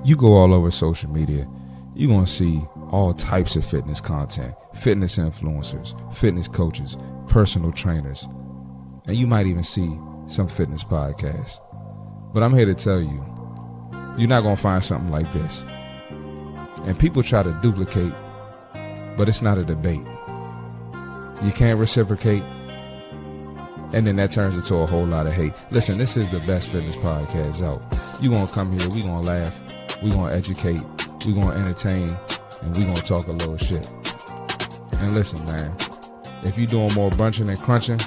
You go all over social media, you're going to see all types of fitness content, fitness influencers, fitness coaches, personal trainers, and you might even see some fitness podcasts. But I'm here to tell you, you're not going to find something like this. And people try to duplicate, but it's not a debate. You can't reciprocate, and then that turns into a whole lot of hate. Listen, this is the best fitness podcast out. You going to come here, we going to laugh, we going to educate, we going to entertain, and we going to talk a little shit. And listen, man, if you're doing more bunching and crunching,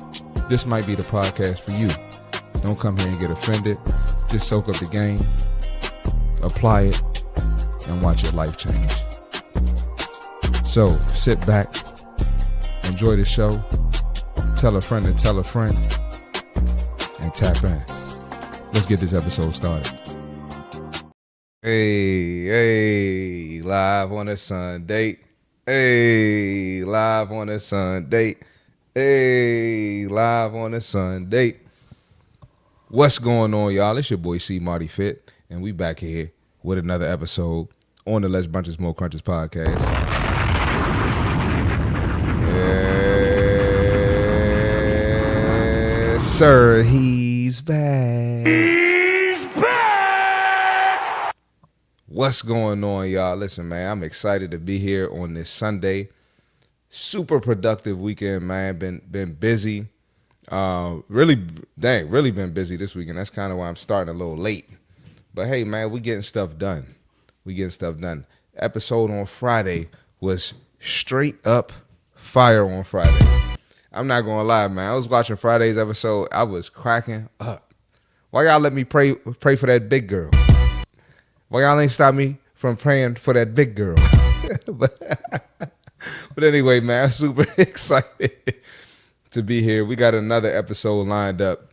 this might be the podcast for you. Don't come here and get offended. Just soak up the game, apply it, and watch your life change. So sit back, enjoy the show, tell a friend to tell a friend, and tap in. Let's get this episode started. Hey, live on a Sunday. Hey, live on a Sunday. Hey, live on a Sunday. What's going on, y'all? It's your boy CMartyFit, and we back here with another episode on the Less Bunches More Crunches podcast. Yes, sir, he's back. He's back! What's going on, y'all? Listen, man, I'm excited to be here on this Sunday. Super productive weekend, man. Been busy. Really been busy this weekend. That's kind of why I'm starting a little late. But hey, man, we getting stuff done. Episode on Friday was straight up fire on Friday. I'm not gonna lie, man. I was watching Friday's episode. I was cracking up. Why y'all let me pray for that big girl? Why y'all ain't stop me from praying for that big girl? But anyway, man, I'm super excited to be here. We got another episode lined up.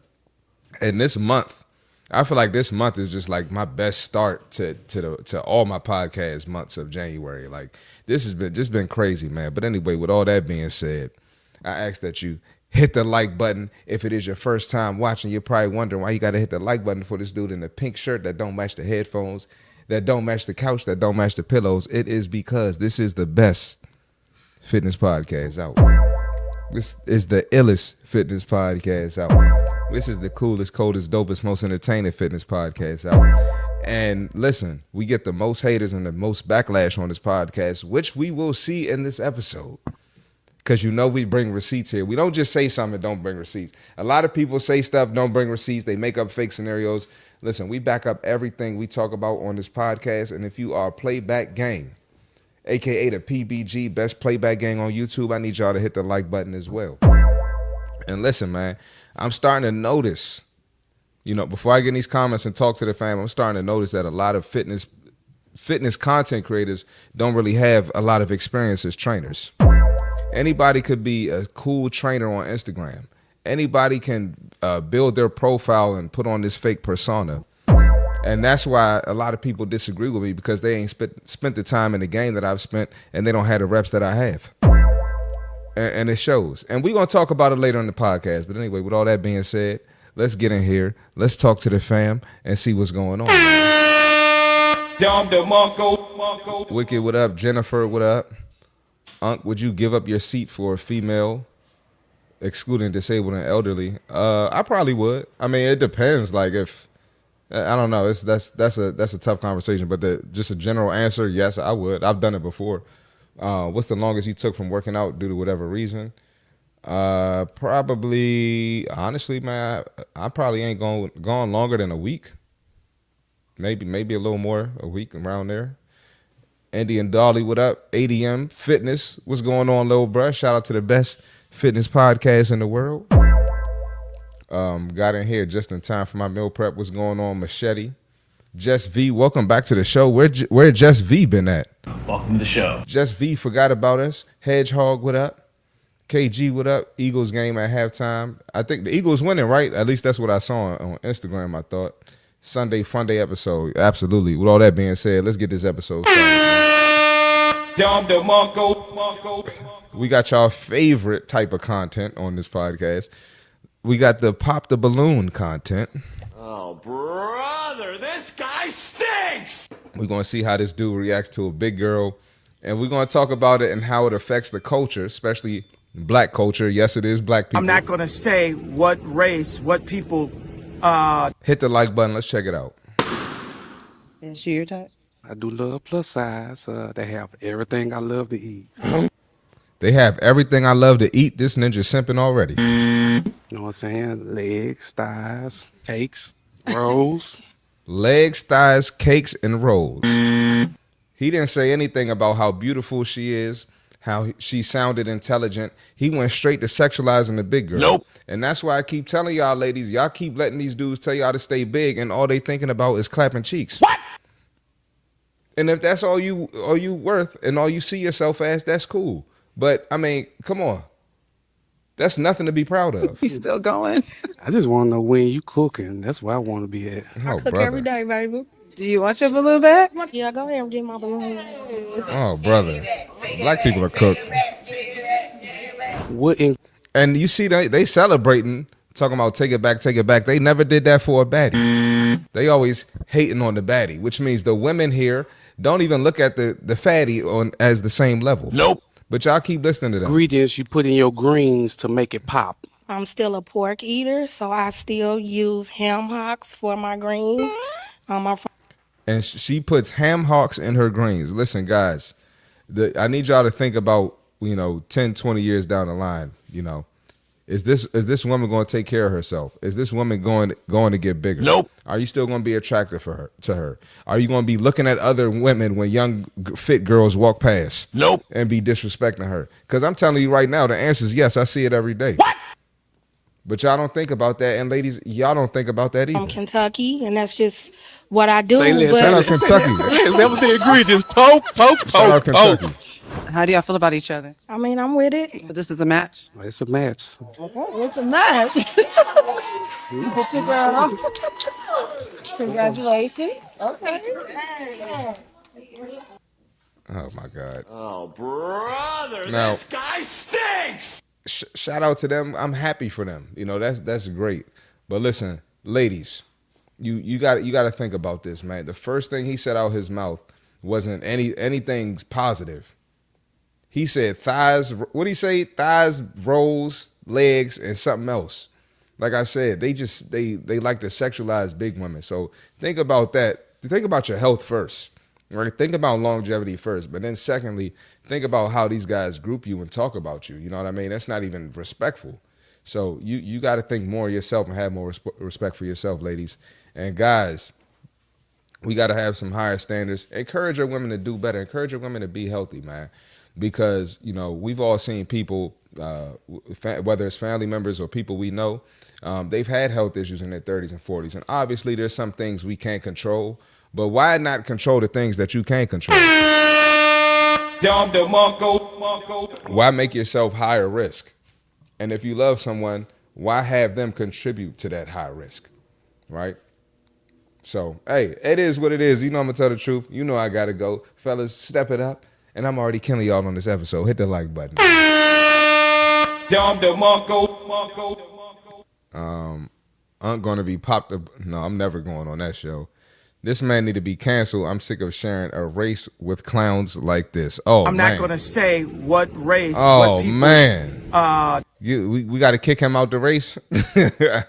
And this month, I feel like this month is just like my best start to all my podcast months of January. Like this has been crazy, man. But anyway, with all that being said, I ask that you hit the like button. If it is your first time watching, you're probably wondering why you got to hit the like button for this dude in the pink shirt that don't match the headphones, that don't match the couch, that don't match the pillows. It is because this is the best fitness podcast out. This is the illest fitness podcast out. This is the coolest, coldest, dopest, most entertaining fitness podcast out. And listen, we get the most haters and the most backlash on this podcast, which we will see in this episode. Because you know we bring receipts here. We don't just say something and don't bring receipts. A lot of people say stuff, don't bring receipts. They make up fake scenarios. Listen, we back up everything we talk about on this podcast. And if you are a playback gang, a.k.a. the PBG, best playback gang on YouTube, I need y'all to hit the like button as well. And listen, man, I'm starting to notice, before I get in these comments and talk to the fam, I'm starting to notice that a lot of fitness content creators don't really have a lot of experience as trainers. Anybody could be a cool trainer on Instagram. Anybody can build their profile and put on this fake persona. And that's why a lot of people disagree with me, because they ain't spent the time in the game that I've spent, and they don't have the reps that I have. And it shows. And we're going to talk about it later in the podcast. But anyway, with all that being said, let's get in here. Let's talk to the fam and see what's going on. Wicked, what up? Jennifer, what up? Unc, would you give up your seat for a female, excluding disabled and elderly? I probably would. I mean, it depends. Like if... I don't know. That's a tough conversation, but just a general answer, yes, I would. I've done it before. What's the longest you took from working out due to whatever reason? Probably, honestly, man, I probably ain't gone longer than a week. Maybe a little more, a week around there. Andy and Dolly, what up? ADM Fitness, what's going on, little bruh? Shout out to the best fitness podcast in the world. Got in here just in time for my meal prep. What's going on, Machete? Jess V, welcome back to the show. Where Jess V been at? Welcome to the show. Jess V forgot about us. Hedgehog, what up? KG, what up? Eagles game at halftime. I think the Eagles winning, right? At least that's what I saw on Instagram, I thought. Sunday fun day episode. Absolutely. With all that being said, let's get this episode started. We got y'all favorite type of content on this podcast. We got the pop the balloon content. Oh, brother, this guy stinks! We're going to see how this dude reacts to a big girl. And we're going to talk about it and how it affects the culture, especially black culture. Yes, it is black people. I'm not going to say what race, what people. Hit the like button. Let's check it out. Is she your type? I do love plus size. They have everything I love to eat. They have everything I love to eat. This ninja simping already. You know what I'm saying? Legs, thighs, cakes, rolls. Legs, thighs, cakes, and rolls. He didn't say anything about how beautiful she is, how she sounded intelligent. He went straight to sexualizing the big girl. Nope. And that's why I keep telling y'all ladies, y'all keep letting these dudes tell y'all to stay big, and all they thinking about is clapping cheeks. What? And if that's all you worth and all you see yourself as, that's cool. But I mean, come on. That's nothing to be proud of. He's still going. I just want to know when you cooking. That's where I want to be at. Oh, Cook every day, baby. Do you want your balloon back? Yeah, go ahead and get my balloon. Oh, brother. Black people are cooked. What in And you see they celebrating, talking about take it back, take it back. They never did that for a baddie. They always hating on the baddie, which means the women here don't even look at the fatty on as the same level. Nope. But y'all keep listening to them. ingredients you put in your greens to make it pop? I'm still a pork eater, so I still use ham hocks for my greens. And she puts ham hocks in her greens. Listen, guys, I need y'all to think about, 10, 20 years down the line, Is this woman going to take care of herself? Is this woman going to get bigger? Nope. Are you still going to be attracted to her? Are you going to be looking at other women when young fit girls walk past? Nope. And be disrespecting her? Because I'm telling you right now, the answer is yes. I see it every day. What? But y'all don't think about that, and ladies, y'all don't think about that either. I'm Kentucky, and that's just what I do. Say less. Shout out Kentucky. That was the ingredients. Poke, Shout out Kentucky. How do y'all feel about each other? I mean, I'm with it. So this is a match? It's a match. It's a match. Put your girl on. Congratulations. Okay. Oh my God. Oh, brother, Now- this guy stinks. Shout out to them. I'm happy for them. That's great. But listen, ladies, you got to think about this, man. The first thing he said out his mouth wasn't anything positive. He said thighs. What did he say? Thighs, rolls, legs, and something else. Like I said, they like to sexualize big women. So think about that. Think about your health first. Right? Think about longevity first, but then secondly, think about how these guys group you and talk about you. You know what I mean? That's not even respectful. So you got to think more of yourself and have more respect for yourself, ladies. And guys, we got to have some higher standards. Encourage your women to do better. Encourage your women to be healthy, man. Because, we've all seen people, whether it's family members or people we know, they've had health issues in their 30s and 40s. And obviously there's some things we can't control. But why not control the things that you can control? Why make yourself higher risk? And if you love someone, why have them contribute to that high risk? Right? So, hey, it is what it is. I'm going to tell the truth. I got to go. Fellas, step it up. And I'm already killing y'all on this episode. Hit the like button. I'm going to be popped up. No, I'm never going on that show. This man need to be canceled. I'm sick of sharing a race with clowns like this. Oh, I'm man. not going to say what race. Oh, what people, man. We got to kick him out the race. I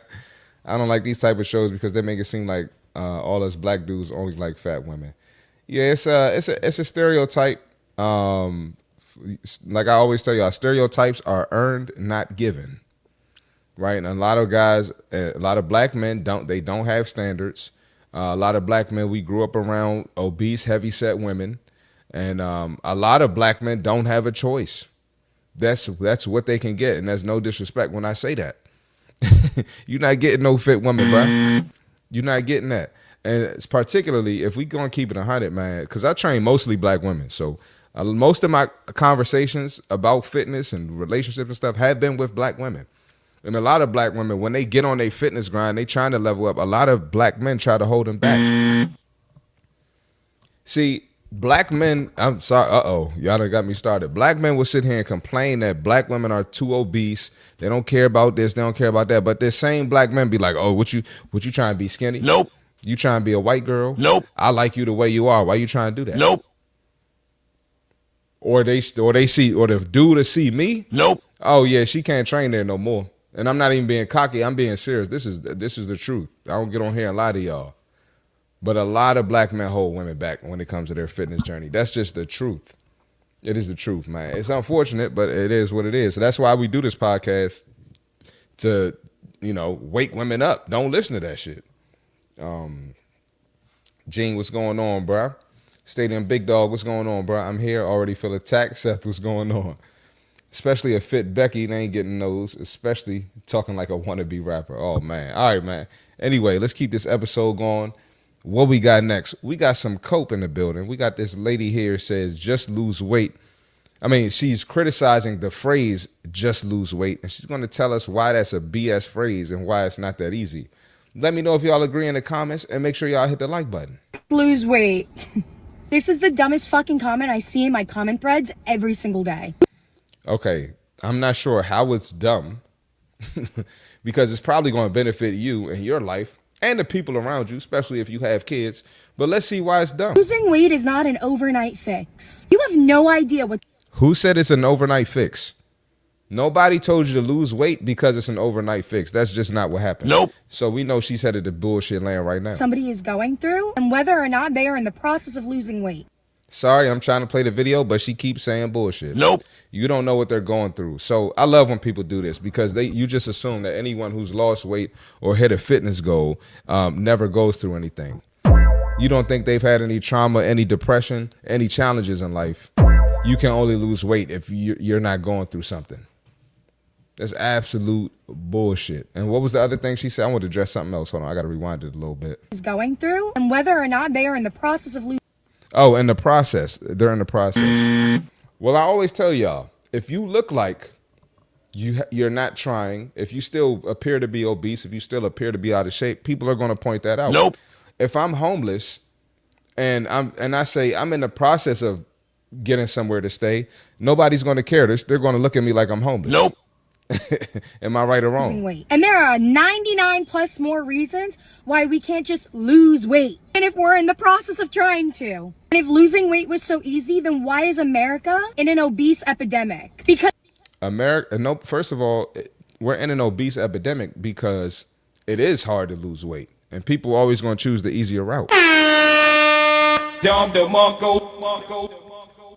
don't like these type of shows because they make it seem like all us black dudes only like fat women. Yeah, it's a stereotype. Like I always tell y'all, stereotypes are earned, not given. Right? And a lot of guys, a lot of black men don't have standards. A lot of black men, we grew up around obese, heavy-set women, and a lot of black men don't have a choice. That's what they can get, and there's no disrespect when I say that. You're not getting no fit woman, bro. You're not getting that. And it's particularly if we gonna keep it 100, man, because I train mostly black women, so most of my conversations about fitness and relationships and stuff have been with black women. And a lot of black women, when they get on their fitness grind, they trying to level up. A lot of black men try to hold them back. See, black men, I'm sorry, y'all done got me started. Black men will sit here and complain that black women are too obese. They don't care about this, they don't care about that. But this same black men be like, oh, what you trying to be skinny? Nope. You trying to be a white girl? Nope. I like you the way you are. Why you trying to do that? Nope. Or they see, or the dude to see me? Nope. Oh yeah, she can't train there no more. And I'm not even being cocky. I'm being serious. This is the truth. I don't get on here and lie to y'all. But a lot of black men hold women back when it comes to their fitness journey. That's just the truth. It is the truth, man. It's unfortunate, but it is what it is. So that's why we do this podcast, to, wake women up. Don't listen to that shit. Gene, what's going on, bro? Stadium Big Dog, what's going on, bro? I'm here. Already feel attacked. Seth, what's going on? Especially a fit Becky, they ain't getting those. Especially talking like a wannabe rapper. Oh, man. All right, man. Anyway, let's keep this episode going. What we got next? We got some cope in the building. We got this lady here says, just lose weight. I mean, she's criticizing the phrase, just lose weight. And she's going to tell us why that's a BS phrase and why it's not that easy. Let me know if y'all agree in the comments, and make sure y'all hit the like button. Lose weight. This is the dumbest fucking comment I see in my comment threads every single day. Okay, I'm not sure how it's dumb because it's probably going to benefit you in your life and the people around you, especially if you have kids. But let's see why it's dumb. Losing weight is not an overnight fix. You have no idea what... Who said it's an overnight fix? Nobody told you to lose weight because it's an overnight fix. That's just not what happened. Nope. So we know she's headed to bullshit land right now. somebody is going through and whether or not they are in the process of losing weight. Sorry, I'm trying to play the video, but she keeps saying bullshit. Nope. You don't know what they're going through. So I love when people do this because you just assume that anyone who's lost weight or hit a fitness goal never goes through anything. You don't think they've had any trauma, any depression, any challenges in life. You can only lose weight if you're not going through something. That's absolute bullshit. And what was the other thing she said? I want to address something else. Hold on, I got to rewind it a little bit. Is going through and whether or not they are in the process of losing. Oh, in the process. They're in the process. Well, I always tell y'all, if you look like you're not trying, if you still appear to be obese, if you still appear to be out of shape, people are going to point that out. Nope. If I'm homeless and I say I'm in the process of getting somewhere to stay, nobody's going to care. They're going to look at me like I'm homeless. Nope. Am I right or wrong? Weight. And there are 99 plus more reasons why we can't just lose weight. And if we're in the process of trying to. And if losing weight was so easy, then why is America in an obese epidemic? Because First of all, we're in an obese epidemic because it is hard to lose weight. And people are always going to choose the easier route.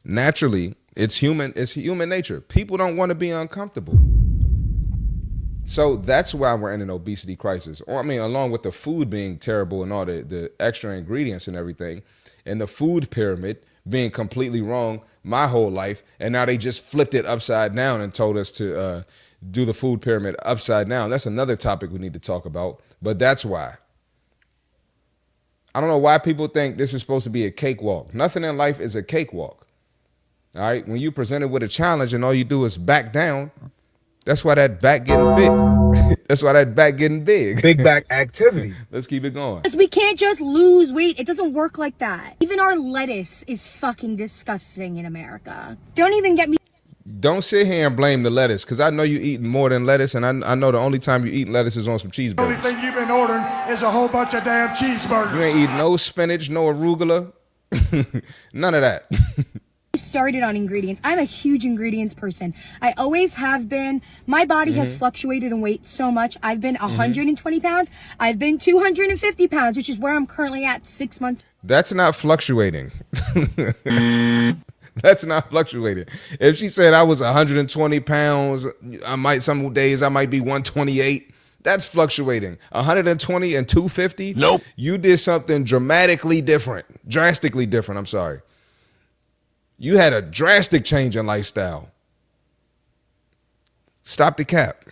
Naturally, it's human nature. People don't want to be uncomfortable. So that's why we're in an obesity crisis. Or I mean, along with the food being terrible and all the extra ingredients and everything, and the food pyramid being completely wrong my whole life, and now they just flipped it upside down and told us to do the food pyramid upside down. That's another topic we need to talk about, but that's why. I don't know why people think this is supposed to be a cakewalk. Nothing in life is a cakewalk. All right, when you presented with a challenge and all you do is back down, that's why that back getting big. That's why that back getting big. Big back activity. Let's keep it going. we can't just lose weight. It doesn't work like that. Even our lettuce is fucking disgusting in America. Don't even get me. Don't sit here and blame the lettuce, because I know you eating more than lettuce, and I know the only time you eat lettuce is on some cheeseburgers. The only thing you've been ordering is a whole bunch of damn cheeseburgers. You ain't eating no spinach, no arugula, none of that. Started on ingredients. I'm a huge ingredients person. I always have been. My body has fluctuated in weight so much. I've been 120 pounds. I've been 250 pounds, which is where I'm currently at 6 months. That's not fluctuating. That's not fluctuating. If she said I was 120 pounds, some days I might be 128. That's fluctuating. 120 and 250? Nope. You did something drastically different. I'm sorry. You had a drastic change in lifestyle. Stop the cap.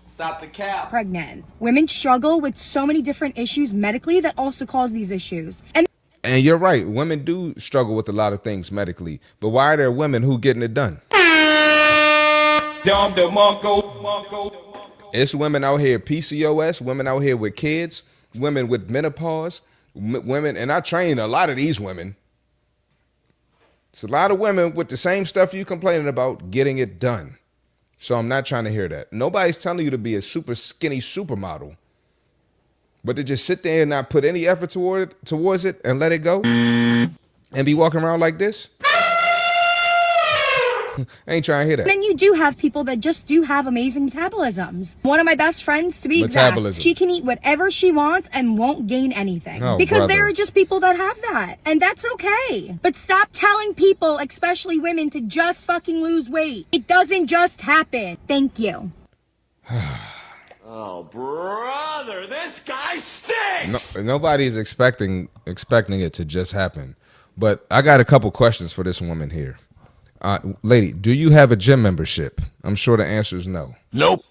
Stop the cap. Pregnant. Women struggle with so many different issues medically that also cause these issues. And you're right. Women do struggle with a lot of things medically. But why are there women who getting it done? It's women out here PCOS, women out here with kids, women with menopause, women, and I train a lot of these women. It's a lot of women with the same stuff you complaining about getting it done. So I'm not trying to hear that. Nobody's telling you to be a super skinny supermodel. But to just sit there and not put any effort towards it and let it go and be walking around like this, I ain't trying to hear that. Then you do have people that just do have amazing metabolisms. One of my best friends, to be Metabolism. exact, she can eat whatever she wants and won't gain anything. Oh, because brother. there are just people that have that. And that's okay. But stop telling people, especially women, to just fucking lose weight. It doesn't just happen. Thank you. Oh, brother, this guy stinks! Nobody's expecting it to just happen. But I got a couple questions for this woman here. Lady, do you have a gym membership? I'm sure the answer is no. Nope.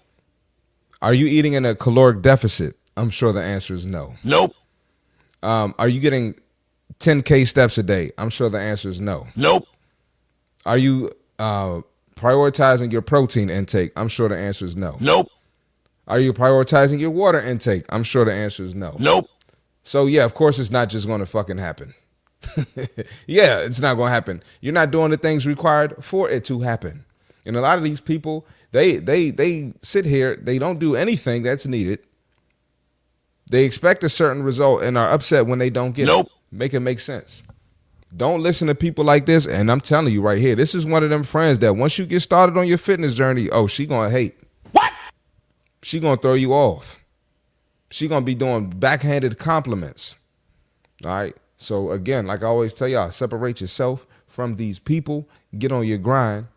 Are you eating in a caloric deficit? I'm sure the answer is no. Nope. Are you getting 10K steps a day? I'm sure the answer is no. Nope. Are you prioritizing your protein intake? I'm sure the answer is no. Nope. Are you prioritizing your water intake? I'm sure the answer is no. Nope. So yeah, of course it's not just going to fucking happen. Yeah, it's not going to happen. You're not doing the things required for it to happen. And a lot of these people, they sit here, they don't do anything that's needed. They expect a certain result and are upset when they don't get it. Make it make sense. Don't listen to people like this. And I'm telling you right here, this is one of them friends that once you get started on your fitness journey, oh, she going to hate. What? She going to throw you off. She going to be doing backhanded compliments. All right. So again, like I always tell y'all, separate yourself from these people, get on your grind.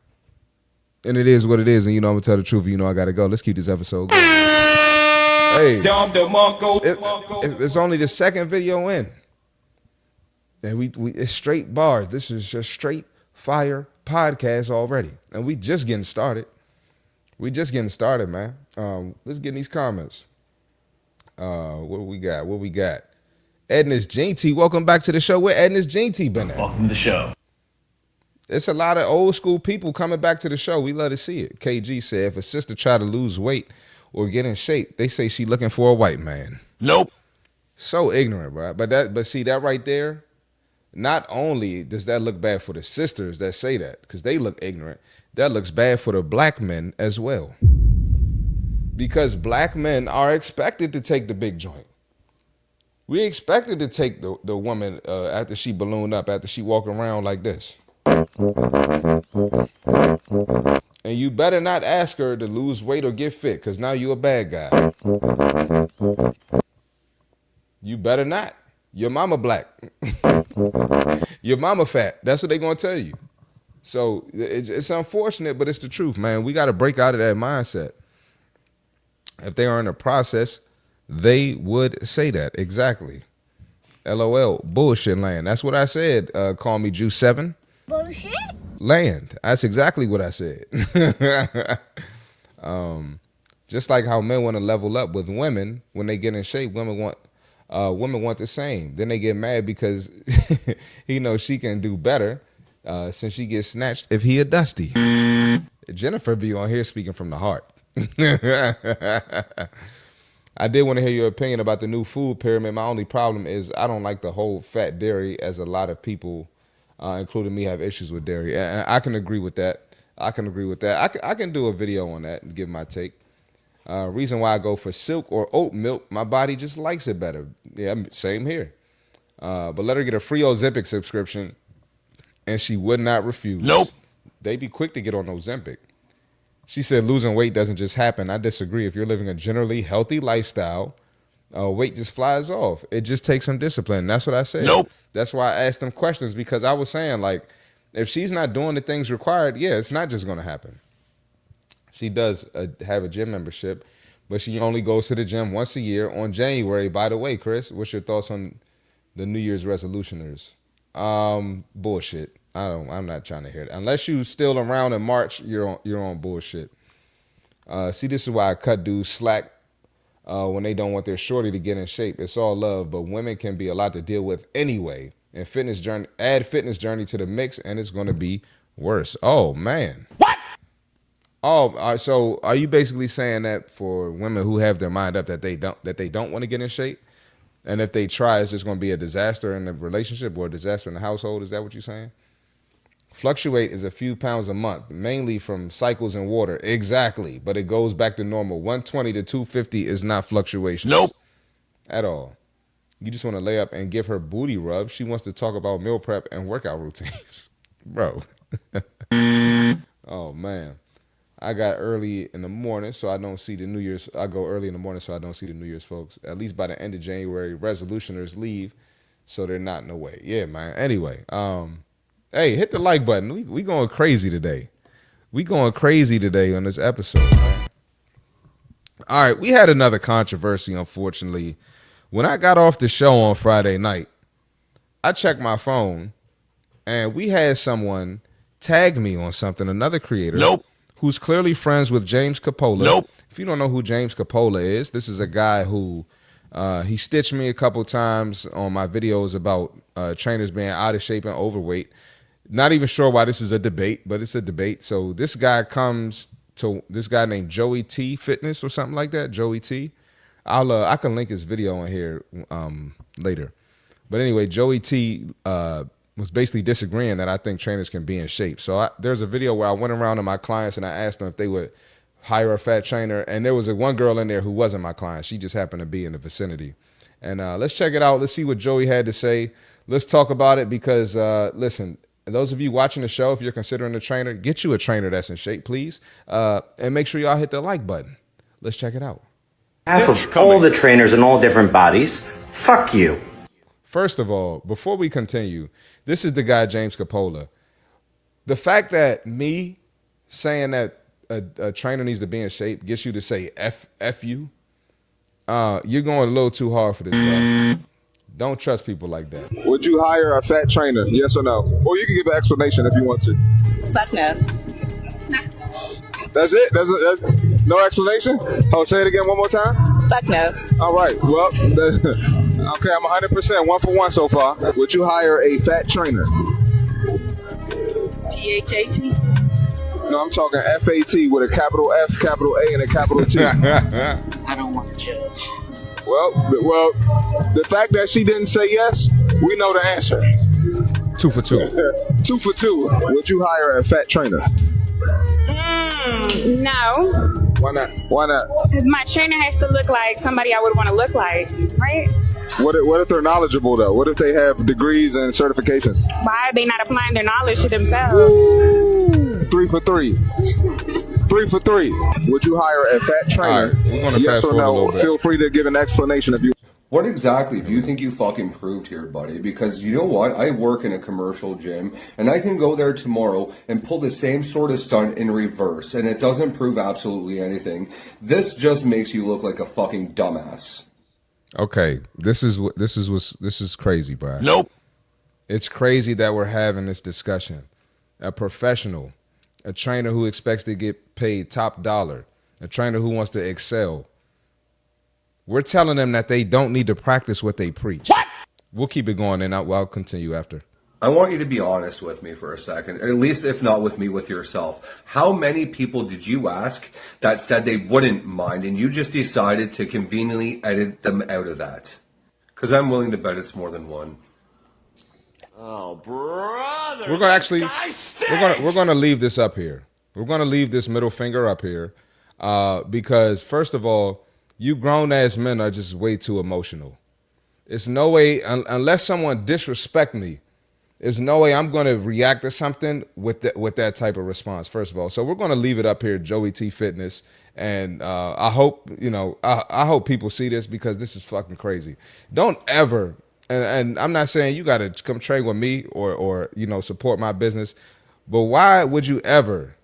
And it is what it is. And you know, I'm gonna tell the truth. You know, I got to go. Let's keep this episode going. Hey, it's only the second video in. And we it's straight bars. This is just straight fire podcast already. And we just getting started. We just getting started, man. Let's get in these comments. What we got? Edna's Gene T, welcome back to the show. Where Edna's Gene T been at? Welcome to the show. It's a lot of old school people coming back to the show. We love to see it. KG said, if a sister try to lose weight or get in shape, they say she looking for a white man. Nope. So ignorant, bro. But see that right there, not only does that look bad for the sisters that say that, because they look ignorant, that looks bad for the black men as well. Because black men are expected to take the big joint. We expected to take the woman after she ballooned up, after she walk around like this. And you better not ask her to lose weight or get fit, because now you a bad guy. You better not. Your mama black. Your mama fat. That's what they going to tell you. So it's unfortunate, but it's the truth, man. We got to break out of that mindset. If they are in a process, they would say that. Exactly. LOL. Bullshit land. That's what I said. Call me Juice 7. Bullshit? Land. That's exactly what I said. Just like how men want to level up with women when they get in shape, women want the same. Then they get mad because he knows she can do better since she gets snatched if he a dusty. Jennifer be on here speaking from the heart. I did want to hear your opinion about the new food pyramid. My only problem is I don't like the whole fat dairy, as a lot of people, including me, have issues with dairy. And I can agree with that. I can do a video on that and give my take. Reason why I go for silk or oat milk, my body just likes it better. Yeah, same here. But let her get a free Ozempic subscription, and she would not refuse. Nope. They be quick to get on Ozempic. She said losing weight doesn't just happen. I disagree. If you're living a generally healthy lifestyle, weight just flies off. It just takes some discipline. That's what I said. Nope. That's why I asked them questions, because I was saying, like, if she's not doing the things required, yeah, it's not just going to happen. She does have a gym membership, but she only goes to the gym once a year on January. By the way, Chris, what's your thoughts on the New Year's resolutioners? Bullshit. I'm not trying to hear that. Unless you still around in March, you're on bullshit. See, this is why I cut dudes slack when they don't want their shorty to get in shape. It's all love, but women can be a lot to deal with anyway. And add fitness journey to the mix, and it's going to be worse. Oh man. What? Oh, so are you basically saying that for women who have their mind up that they don't want to get in shape, and if they try, it's just going to be a disaster in the relationship or a disaster in the household? Is that what you're saying? Fluctuate is a few pounds a month, mainly from cycles in water. Exactly, but it goes back to normal. 120 to 250 is not fluctuation. Nope. at all. You just want to lay up and give her booty rubs. She wants to talk about meal prep and workout routines. Bro. Oh, man. I got early in the morning, so I don't see the New Year's. I go early in the morning, so I don't see the New Year's folks. At least by the end of January, resolutioners leave, so they're not in the way. Yeah, man. Anyway, hey, hit the like button. We going crazy today. We going crazy today on this episode, man. All right, we had another controversy, unfortunately. When I got off the show on Friday night, I checked my phone, and we had someone tag me on something, another creator. Nope. Who's clearly friends with James Capola. Nope. If you don't know who James Capola is, this is a guy who he stitched me a couple times on my videos about trainers being out of shape and overweight. Not even sure why this is a debate, but it's a debate. So this guy comes to this guy named Joey T Fitness or something like that. Joey T. I can link his video on here later. But anyway, Joey T was basically disagreeing that I think trainers can be in shape. So there's a video where I went around to my clients and I asked them if they would hire a fat trainer. And there was one girl in there who wasn't my client. She just happened to be in the vicinity. And let's check it out. Let's see what Joey had to say. Let's talk about it because, listen, those of you watching the show, if you're considering a trainer, get you a trainer that's in shape, please. And make sure y'all hit the like button. Let's check it out. Half of all the trainers in all different bodies, fuck you. First of all, before we continue, this is the guy, James Capola. The fact that me saying that a trainer needs to be in shape gets you to say F you, you're going a little too hard for this, bro. Don't trust people like that. Would you hire a fat trainer, yes or no? Or you can give an explanation if you want to. Fuck no. That's it? That's no explanation? Oh, say it again one more time? Fuck no. All right, well, okay, I'm 100% 1 for 1 so far. Would you hire a fat trainer? P-H-A-T? No, I'm talking F-A-T with a capital F, capital A, and a capital T. I don't want to judge. Well, the fact that she didn't say yes, we know the answer. 2 for 2. 2 for 2. Would you hire a fat trainer? No. Why not? Why not? Because my trainer has to look like somebody I would want to look like, right? What if they're knowledgeable, though? What if they have degrees and certifications? Why are they not applying their knowledge to themselves? Woo! 3 for 3. 3 for 3. Would you hire a fat trainer? Right, we're gonna yes fast or forward a no? little bit. Feel free to give an explanation if you. What exactly do you think you fucking proved here, buddy? Because you know what? I work in a commercial gym, and I can go there tomorrow and pull the same sort of stunt in reverse, and it doesn't prove absolutely anything. This just makes you look like a fucking dumbass. Okay, this is crazy, bro. Nope. It's crazy that we're having this discussion. A professional, a trainer who expects to get paid top dollar, a trainer who wants to excel. We're telling them that they don't need to practice what they preach. What? We'll keep it going, and I'll continue after. I want you to be honest with me for a second, at least if not with me, with yourself. How many people did you ask that said they wouldn't mind, and you just decided to conveniently edit them out of that? Because I'm willing to bet it's more than one. Oh, brother. We're gonna leave this up here. We're gonna leave this middle finger up here, because first of all, you grown-ass men are just way too emotional. It's no way, unless someone disrespect me, there's no way I'm going to react to something with that type of response, first of all. So we're going to leave it up here, Joey T Fitness. And I hope, I hope people see this because this is fucking crazy. Don't ever, and I'm not saying you got to come train with me or support my business, but why would you ever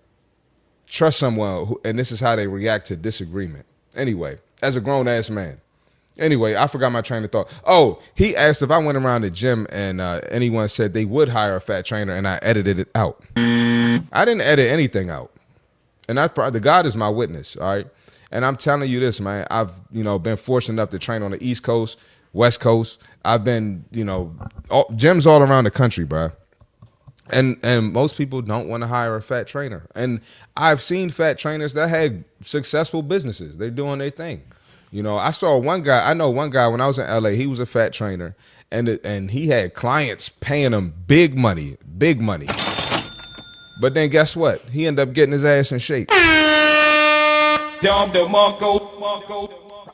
trust someone and this is how they react to disagreement? Anyway, as a grown-ass man. Anyway, I forgot my train of thought. Oh, he asked if I went around the gym and anyone said they would hire a fat trainer, and I edited it out. I didn't edit anything out. And the God is my witness, all right? And I'm telling you this, man. I've, been fortunate enough to train on the East Coast, West Coast. I've been, gyms all around the country, bro. And most people don't want to hire a fat trainer. And I've seen fat trainers that had successful businesses. They're doing their thing. I know one guy when I was in LA, he was a fat trainer and he had clients paying him big money. But then guess what? He ended up getting his ass in shape.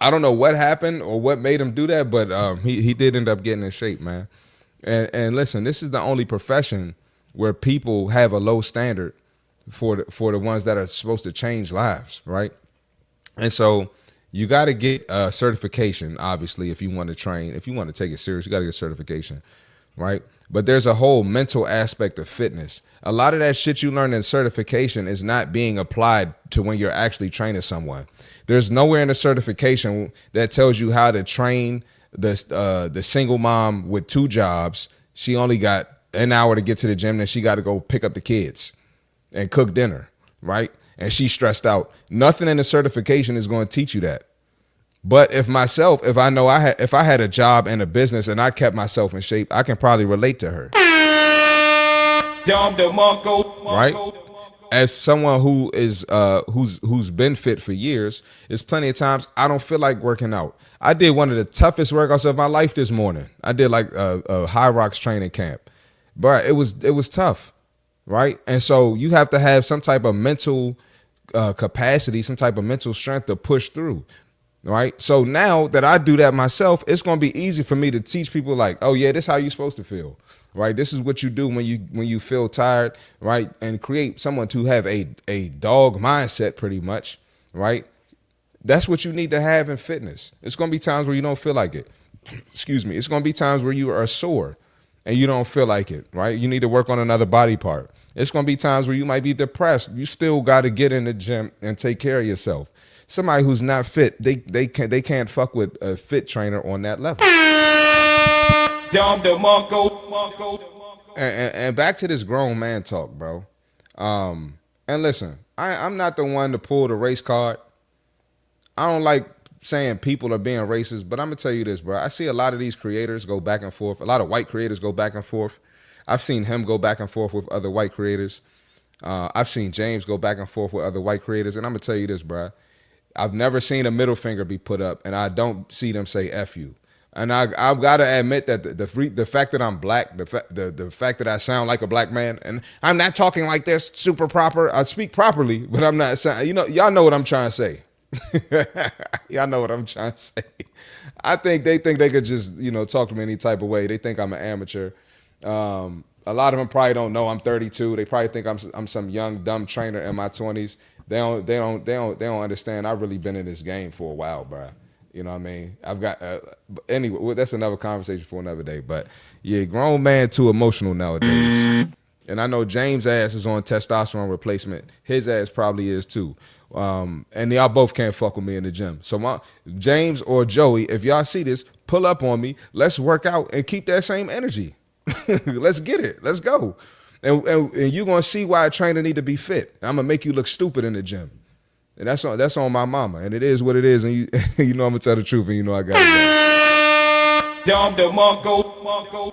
I don't know what happened or what made him do that, but he did end up getting in shape, man. And listen, this is the only profession where people have a low standard for the ones that are supposed to change lives, right? And so you got to get a certification, obviously, if you want to train. If you want to take it serious, you got to get certification, right? But there's a whole mental aspect of fitness. A lot of that shit you learn in certification is not being applied to when you're actually training someone. There's nowhere in the certification that tells you how to train the single mom with 2 jobs. She only got an hour to get to the gym, and she got to go pick up the kids and cook dinner, right? And she's stressed out. Nothing in the certification is going to teach you that. But if I know if I had a job and a business and I kept myself in shape, I can probably relate to her. Right? As someone who is who's been fit for years, there's plenty of times I don't feel like working out. I did one of the toughest workouts of my life this morning. I did like a High Rocks training camp, but it was tough, right? And so you have to have some type of mental capacity, some type of mental strength to push through. Right. So now that I do that myself, it's going to be easy for me to teach people like, oh, yeah, this is how you're supposed to feel. Right. This is what you do when you feel tired. Right. And create someone to have a dog mindset pretty much. Right. That's what you need to have in fitness. It's going to be times where you don't feel like it. Excuse me. It's going to be times where you are sore and you don't feel like it. Right. You need to work on another body part. It's going to be times where you might be depressed. You still got to get in the gym and take care of yourself. Somebody who's not fit, they can't fuck with a fit trainer on that level. And back to this grown man talk, bro. And listen, I'm not the one to pull the race card. I don't like saying people are being racist, but I'm gonna tell you this, bro. I see a lot of these creators go back and forth. A lot of white creators go back and forth. I've seen him go back and forth with other white creators. I've seen James go back and forth with other white creators. And I'm gonna tell you this, bro. I've never seen a middle finger be put up, and I don't see them say F you. And I've got to admit that the fact that I'm black, the fact that I sound like a black man, and I'm not talking like this super proper. I speak properly, but I'm not saying, y'all know what I'm trying to say. Y'all know what I'm trying to say. I think they could just, talk to me any type of way. They think I'm an amateur. A lot of them probably don't know I'm 32. They probably think I'm some young dumb trainer in my 20s. They don't understand. I've really been in this game for a while, bro. You know what I mean? I've got anyway. That's another conversation for another day. But yeah, grown man too emotional nowadays. And I know James' ass is on testosterone replacement. His ass probably is too. And y'all both can't fuck with me in the gym. So James or Joey, if y'all see this, pull up on me. Let's work out and keep that same energy. Let's get it. Let's go. And you're going to see why a trainer need to be fit. I'm going to make you look stupid in the gym. And that's on my mama. And it is what it is. And you I'm going to tell the truth, and I got it.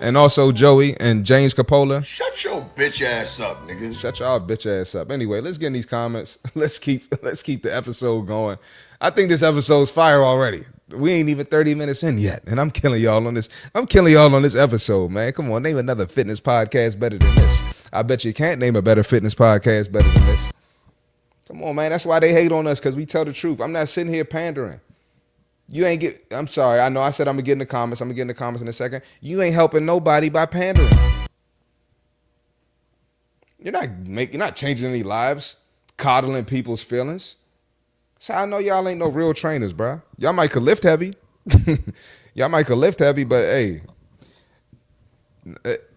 And also Joey and James Capola. Shut your bitch ass up, nigga. Shut y'all bitch ass up. Anyway, let's get in these comments. Let's keep the episode going. I think this episode's fire already. We ain't even 30 minutes in yet, and I'm killing y'all on this. I'm killing y'all on this episode, man. Come on, name another fitness podcast better than this. I bet you can't name a better fitness podcast better than this. Come on, man. That's why they hate on us, because we tell the truth. I'm not sitting here pandering. I'm sorry. I know I said I'm going to get in the comments. I'm going to get in the comments in a second. You ain't helping nobody by pandering. You're not changing any lives, coddling people's feelings. So I know y'all ain't no real trainers, bro. Y'all might could lift heavy. Y'all might could lift heavy, but hey,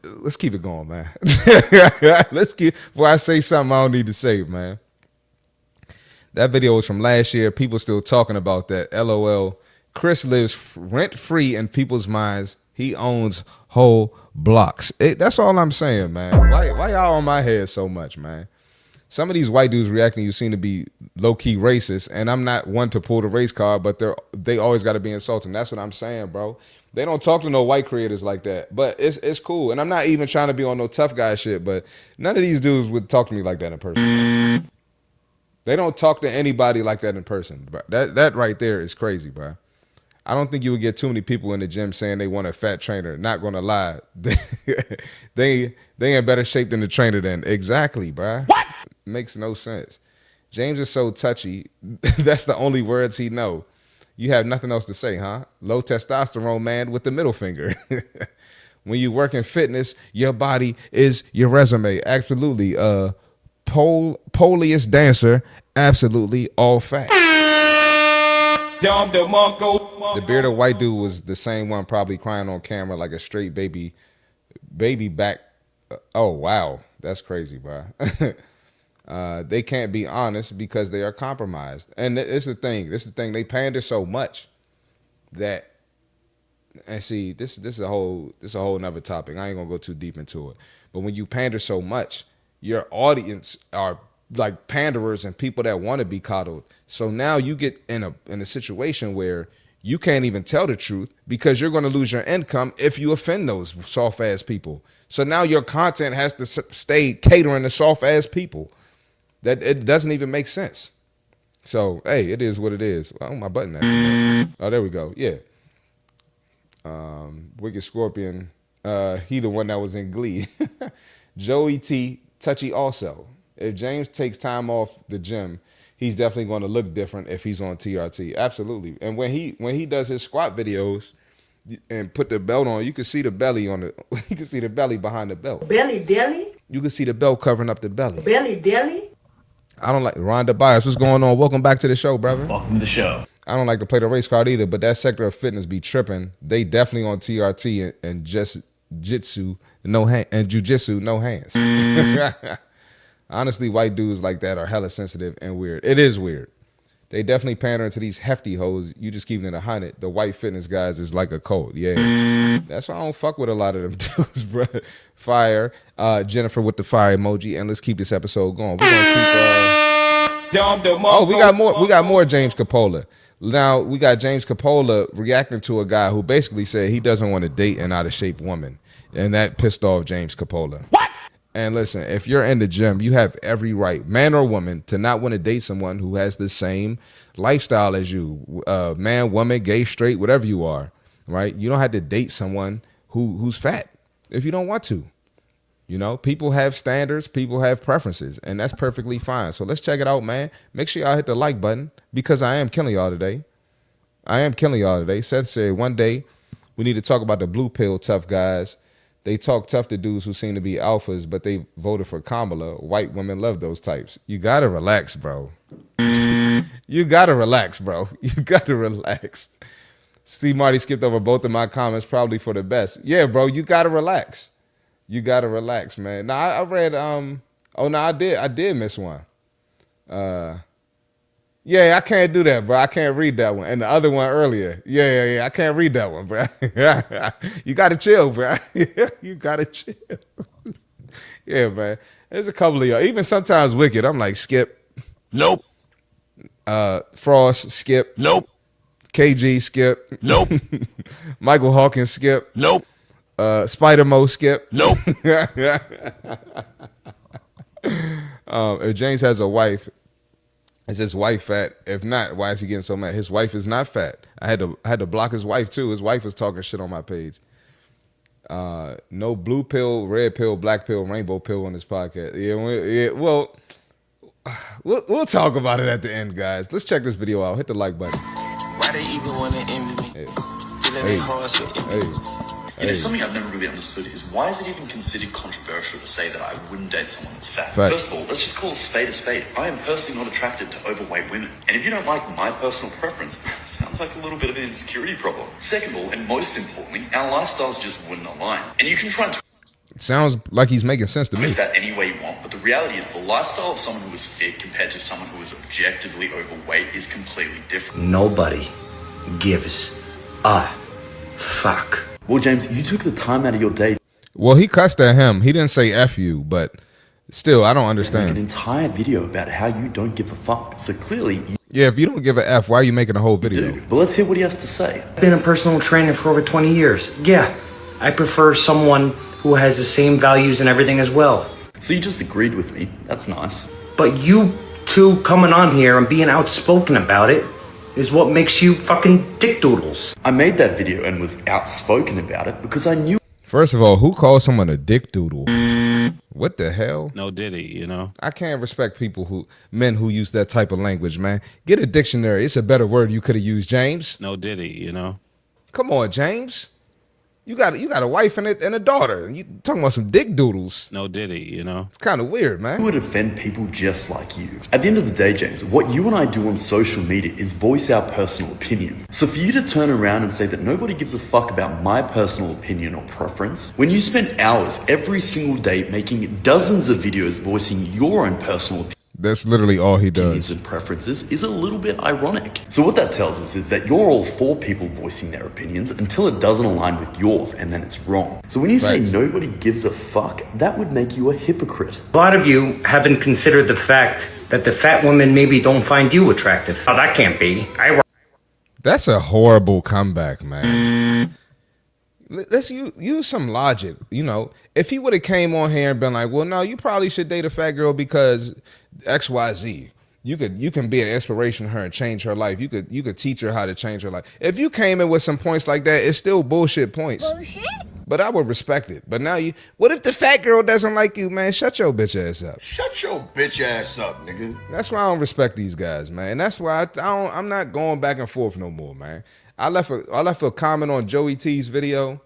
let's keep it going, man. Before I say something I don't need to say, man. That video was from last year. People still talking about that. LOL. Chris lives rent-free in people's minds. He owns whole blocks. That's all I'm saying, man. Why y'all on my head so much, man? Some of these white dudes reacting, you seem to be low-key racist, and I'm not one to pull the race card, but they always got to be insulting. That's what I'm saying, bro. They don't talk to no white creators like that, but it's cool. And I'm not even trying to be on no tough guy shit, but none of these dudes would talk to me like that in person. They don't talk to anybody like that in person. Bro. That right there is crazy, bro. I don't think you would get too many people in the gym saying they want a fat trainer. Not gonna lie, they in better shape than the trainer. Then exactly, bro. What makes no sense? James is so touchy. That's the only words he know. You have nothing else to say, huh? Low testosterone man with the middle finger. When you work in fitness, your body is your resume. Absolutely. Poliest dancer, absolutely all fat. The bearded white dude was the same one probably crying on camera like a straight baby back. Oh, wow. That's crazy, bro. They can't be honest because they are compromised. And it's the thing. They pander so much that, and see, this is a whole nother topic. I ain't gonna go too deep into it. But when you pander so much, your audience are like panderers and people that want to be coddled. So now you get in a situation where you can't even tell the truth because you're going to lose your income if you offend those soft ass people. So now your content has to stay catering to soft ass people. That it doesn't even make sense. So hey, it is what it is. Oh, my button. Oh, there we go. Yeah. Wicked Scorpion. He the one that was in Glee. Joey T. Touchy also. If James takes time off the gym, he's definitely going to look different if he's on TRT. Absolutely. And when he does his squat videos and put the belt on, you can see the belly on the. You can see the belly behind the belt. Belly. You can see the belt covering up the belly. Belly. I don't like Rhonda Bias. What's going on? Welcome back to the show, brother. Welcome to the show. I don't like to play the race card either, but that sector of fitness be tripping. They definitely on TRT and just jitsu no hand and jujitsu no hands. Honestly, white dudes like that are hella sensitive and weird. It is weird. They definitely pandering to these hefty hoes. You just keeping it 100. The white fitness guys is like a cult. Yeah, that's why I don't fuck with a lot of them dudes, bro. Fire, Jennifer with the fire emoji, and let's keep this episode going. We're gonna keep. Oh, we got more. We got more James Capola. Now we got James Capola reacting to a guy who basically said he doesn't want to date an out of shape woman, and that pissed off James Capola. What? And listen, if you're in the gym, you have every right, man or woman, to not want to date someone who has the same lifestyle as you, man, woman, gay, straight, whatever you are, right? You don't have to date someone who's fat if you don't want to. You know, people have standards, people have preferences, and that's perfectly fine. So let's check it out, man. Make sure y'all hit the like button because I am killing y'all today. Seth said one day we need to talk about the blue pill tough guys. They talk tough to dudes who seem to be alphas, but they voted for Kamala. White women love those types. You got to relax, bro. You got to relax, bro. You got to relax. CMarty skipped over both of my comments, probably for the best. Yeah, bro, you got to relax. You got to relax, man. Now, I read, I did miss one. Yeah, I can't do that, bro. I can't read that one. And the other one earlier. Yeah. I can't read that one, bro. You got to chill, bro. You got to chill. Yeah, man. There's a couple of y'all. Even sometimes Wicked, I'm like, skip. Nope. Frost, skip. Nope. KG, skip. Nope. Michael Hawkins, skip. Nope. Spider-Mo, skip. Nope. If James has a wife, is his wife fat? If not, why is he getting so mad? His wife is not fat. I had to block his wife too. His wife was talking shit on my page. No blue pill, red pill, black pill, rainbow pill on this podcast. Yeah. Well, we'll talk about it at the end, guys. Let's check this video out. Hit the like button. Why they even want to envy me? You know, something I've never really understood is why is it even considered controversial to say that I wouldn't date someone that's fat? Fact. First of all, let's just call a spade a spade. I am personally not attracted to overweight women. And if you don't like my personal preference, sounds like a little bit of an insecurity problem. Second of all, and most importantly, our lifestyles just wouldn't align. And you can try and It sounds like he's making sense to me. twist that any way you want, but the reality is the lifestyle of someone who is fit compared to someone who is objectively overweight is completely different. Nobody gives a fuck. Well, James, you took the time out of your day. Well, he cussed at him. He didn't say F you, but still, I don't understand. Make an entire video about how you don't give a fuck. So clearly, you Yeah, if you don't give a F, why are you making a whole video? do. But let's hear what he has to say. I've been a personal trainer for over 20 years. Yeah, I prefer someone who has the same values and everything as well. So you just agreed with me. That's nice. But you two coming on here and being outspoken about it is what makes you fucking dick doodles. I made that video and was outspoken about it because I knew. First of all, who calls someone a dick doodle? What the hell? No Diddy, you know? I can't respect men who use that type of language, man. Get a dictionary. It's a better word you could have used, James. No Diddy, you know? Come on, James. You got a wife and a daughter. You talking about some dick doodles. No Diddy, you know? It's kind of weird, man. Who would offend people just like you? At the end of the day, James, what you and I do on social media is voice our personal opinion. So for you to turn around and say that nobody gives a fuck about my personal opinion or preference, when you spend hours every single day making dozens of videos voicing your own personal opinion, that's literally all he does. And preferences is a little bit ironic. So what that tells us is that you're all for people voicing their opinions until it doesn't align with yours, and then it's wrong. So when you say nobody gives a fuck, that would make you a hypocrite. A lot of you haven't considered the fact that the fat women maybe don't find you attractive. Oh, that can't be. That's a horrible comeback, man. Let's use some logic. You know, if he would have came on here and been like, well, no, you probably should date a fat girl because XYZ. You can be an inspiration to her and change her life. You could teach her how to change her life. If you came in with some points like that, it's still bullshit points. Bullshit? But I would respect it. But now what if the fat girl doesn't like you, man? Shut your bitch ass up. Shut your bitch ass up, nigga. That's why I don't respect these guys, man. And that's why I'm not going back and forth no more, man. I left a comment on Joey T's video.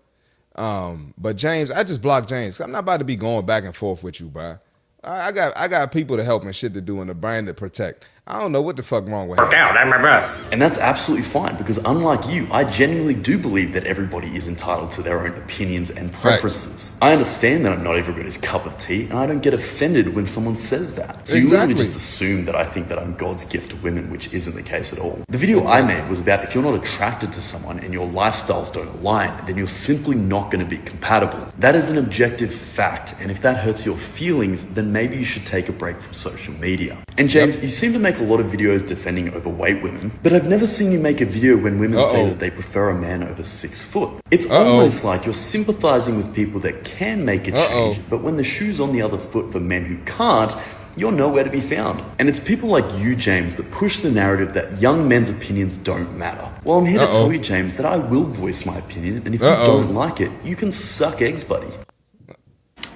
But James, I just blocked James. I'm not about to be going back and forth with you, bro. I got people to help and shit to do and a brand to protect. I don't know what the fuck wrong with him. And that's absolutely fine, because unlike you, I genuinely do believe that everybody is entitled to their own opinions and preferences. I understand that I'm not everybody's cup of tea, and I don't get offended when someone says that. So you literally just assume that I think that I'm God's gift to women, which isn't the case at all. The video I made was about if you're not attracted to someone and your lifestyles don't align, then you're simply not going to be compatible. That is an objective fact, and if that hurts your feelings, then maybe you should take a break from social media. And James, you seem to make a lot of videos defending overweight women, but I've never seen you make a video when women say that they prefer a man over 6 foot. It's almost like you're sympathizing with people that can make a change, but when the shoe's on the other foot for men who can't, you're nowhere to be found. And it's people like you, James, that push the narrative that young men's opinions don't matter. Well, I'm here to tell you, James, that I will voice my opinion, and if you don't like it, you can suck eggs, buddy.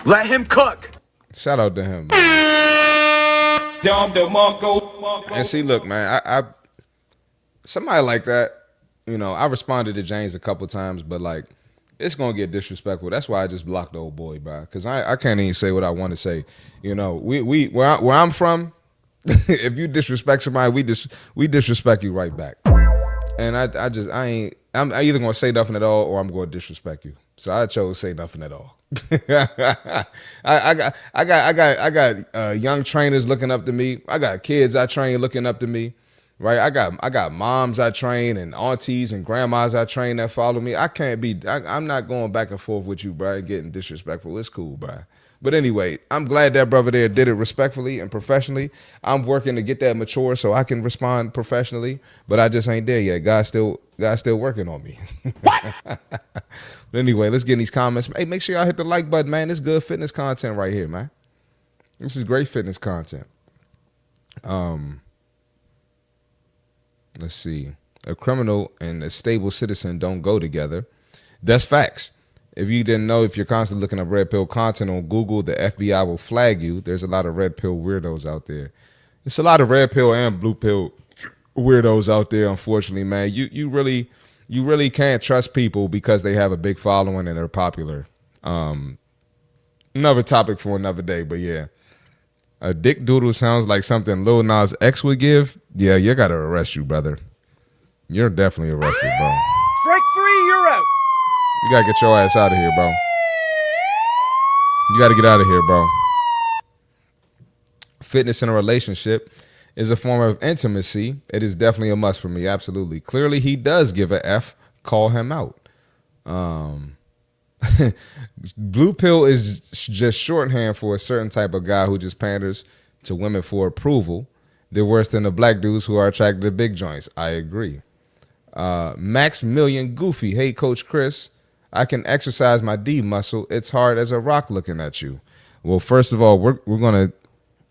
Let him cook. Shout out to him. And see, look, man, I somebody like that, you know, I responded to James a couple times, but like, it's gonna get disrespectful. That's why I just blocked the old boy, bro, because I can't even say what I want to say. You know, where I'm from, if you disrespect somebody, we disrespect you right back. And I'm either gonna say nothing at all or I'm gonna disrespect you. So I chose say nothing at all. I got young trainers looking up to me. I got kids I train looking up to me. Right? I got moms I train and aunties and grandmas I train that follow me. I'm not going back and forth with you, bro, and getting disrespectful. It's cool, bro. But anyway, I'm glad that brother there did it respectfully and professionally. I'm working to get that mature so I can respond professionally, but I just ain't there yet. God's still working on me. What? But anyway, let's get in these comments. Hey, make sure y'all hit the like button, man. This is good fitness content right here, man. This is great fitness content. Let's see. A criminal and a stable citizen don't go together. That's facts. If you didn't know, if you're constantly looking up red pill content on Google, the FBI will flag you. There's a lot of red pill weirdos out there. It's a lot of red pill and blue pill weirdos out there, unfortunately, man. You really can't trust people because they have a big following and they're popular. Another topic for another day, but yeah. A dick doodle sounds like something Lil Nas X would give. Yeah, you gotta arrest you, brother. You're definitely arrested, bro. Strike 3, you're out. You gotta get your ass out of here, bro. You gotta get out of here, bro. Fitness in a relationship is a form of intimacy. It is definitely a must for me, absolutely. Clearly, he does give a F. Call him out. Blue pill is just shorthand for a certain type of guy who just panders to women for approval. They're worse than the black dudes who are attracted to big joints. I agree. Max Million Goofy. Hey, Coach Chris, I can exercise my D muscle. It's hard as a rock looking at you. Well, first of all, we're gonna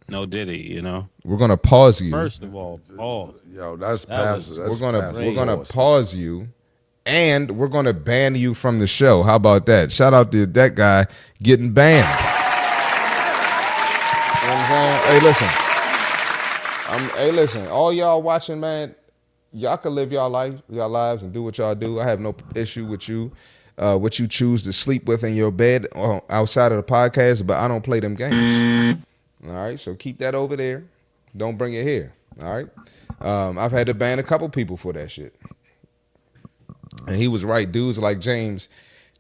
No Diddy, you know. We're gonna pause you. First of all, pause. Yo, that's passive. We're gonna pause you, and we're gonna ban you from the show. How about that? Shout out to that guy getting banned. I'm saying? Hey, listen. All y'all watching, man, y'all can live y'all lives and do what y'all do. I have no issue with you, what you choose to sleep with in your bed or outside of the podcast, but I don't play them games. All right, so keep that over there. Don't bring it here. All right. I've had to ban a couple people for that shit. And he was right. Dudes like James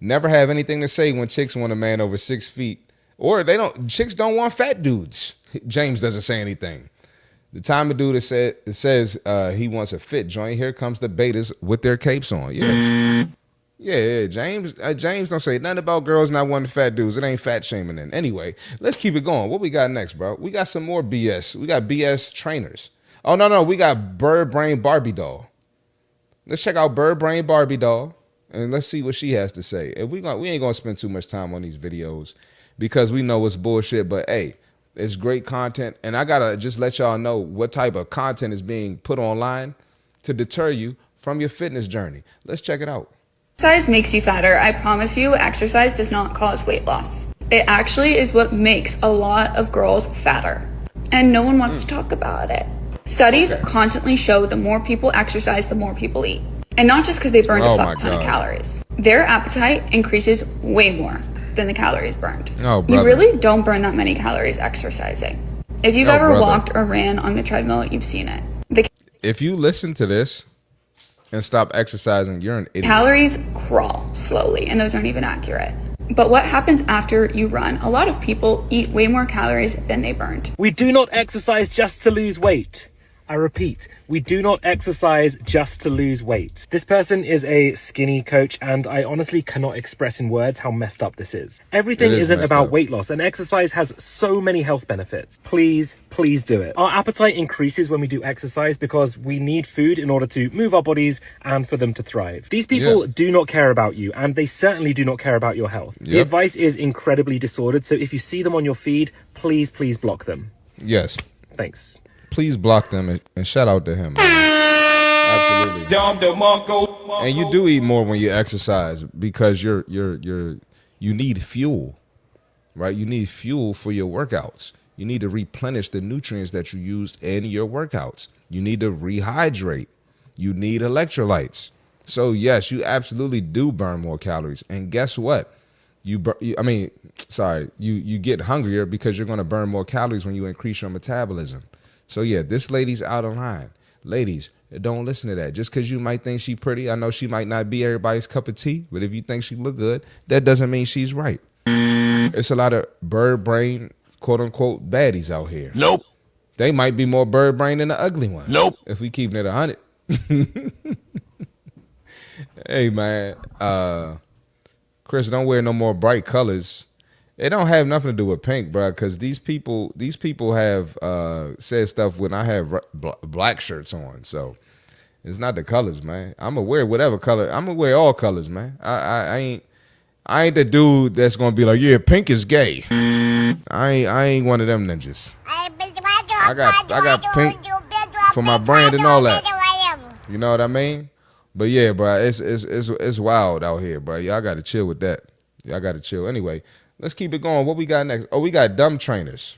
never have anything to say when chicks want a man over 6 feet. Or chicks don't want fat dudes. James doesn't say anything. The time a dude says he wants a fit joint, here comes the betas with their capes on. Yeah. James don't say nothing about girls not wanting fat dudes. It ain't fat shaming then. Anyway, let's keep it going. What we got next, bro? We got some more BS. We got BS trainers. Oh, no. We got Bird Brain Barbie doll. Let's check out Bird Brain Barbie doll, and let's see what she has to say. And we ain't gonna spend too much time on these videos because we know it's bullshit. But hey, it's great content, and I gotta just let y'all know what type of content is being put online to deter you from your fitness journey. Let's check it out. Exercise makes you fatter. I promise you, exercise does not cause weight loss. It actually is what makes a lot of girls fatter, and no one wants to talk about it. Studies constantly show the more people exercise, the more people eat. And not just because they burned a fuck ton of calories. Their appetite increases way more than the calories burned. You really don't burn that many calories exercising. If you've ever walked or ran on the treadmill, you've seen it. If you listen to this and stop exercising, you're an idiot. Calories crawl slowly, and those aren't even accurate. But what happens after you run? A lot of people eat way more calories than they burned. We do not exercise just to lose weight. I repeat, we do not exercise just to lose weight. This person is a skinny coach, and I honestly cannot express in words how messed up this is. Everything isn't about weight loss, and exercise has so many health benefits. Please do it. Our appetite increases when we do exercise because we need food in order to move our bodies and for them to thrive. These people do not care about you, and they certainly do not care about your health. The advice is incredibly disordered, so if you see them on your feed, please block them. Yes. Thanks. Please block them and shout out to him. Man. Absolutely. And you do eat more when you exercise because you need fuel, right? You need fuel for your workouts. You need to replenish the nutrients that you used in your workouts. You need to rehydrate. You need electrolytes. So yes, you absolutely do burn more calories. And guess what? You get hungrier because you're going to burn more calories when you increase your metabolism. So yeah, this lady's out of line. Ladies, don't listen to that. Just because you might think she's pretty, I know she might not be everybody's cup of tea, but if you think she look good, that doesn't mean she's right. It's a lot of bird brain, quote unquote, baddies out here. Nope. They might be more bird brain than the ugly ones. Nope. If we keep it 100. Hey man, Chris, don't wear no more bright colors. It don't have nothing to do with pink, bro, because these people have said stuff when I have black shirts on. So it's not the colors, man. I'm gonna wear whatever color. I'm gonna wear all colors, man. I ain't the dude that's gonna be like, yeah, pink is gay. I ain't one of them ninjas. I got pink for my brand and all that. You know what I mean? But yeah, bro, it's wild out here, bro. Y'all got to chill with that. Y'all got to chill. Anyway, let's keep it going. What we got next? Oh, we got dumb trainers.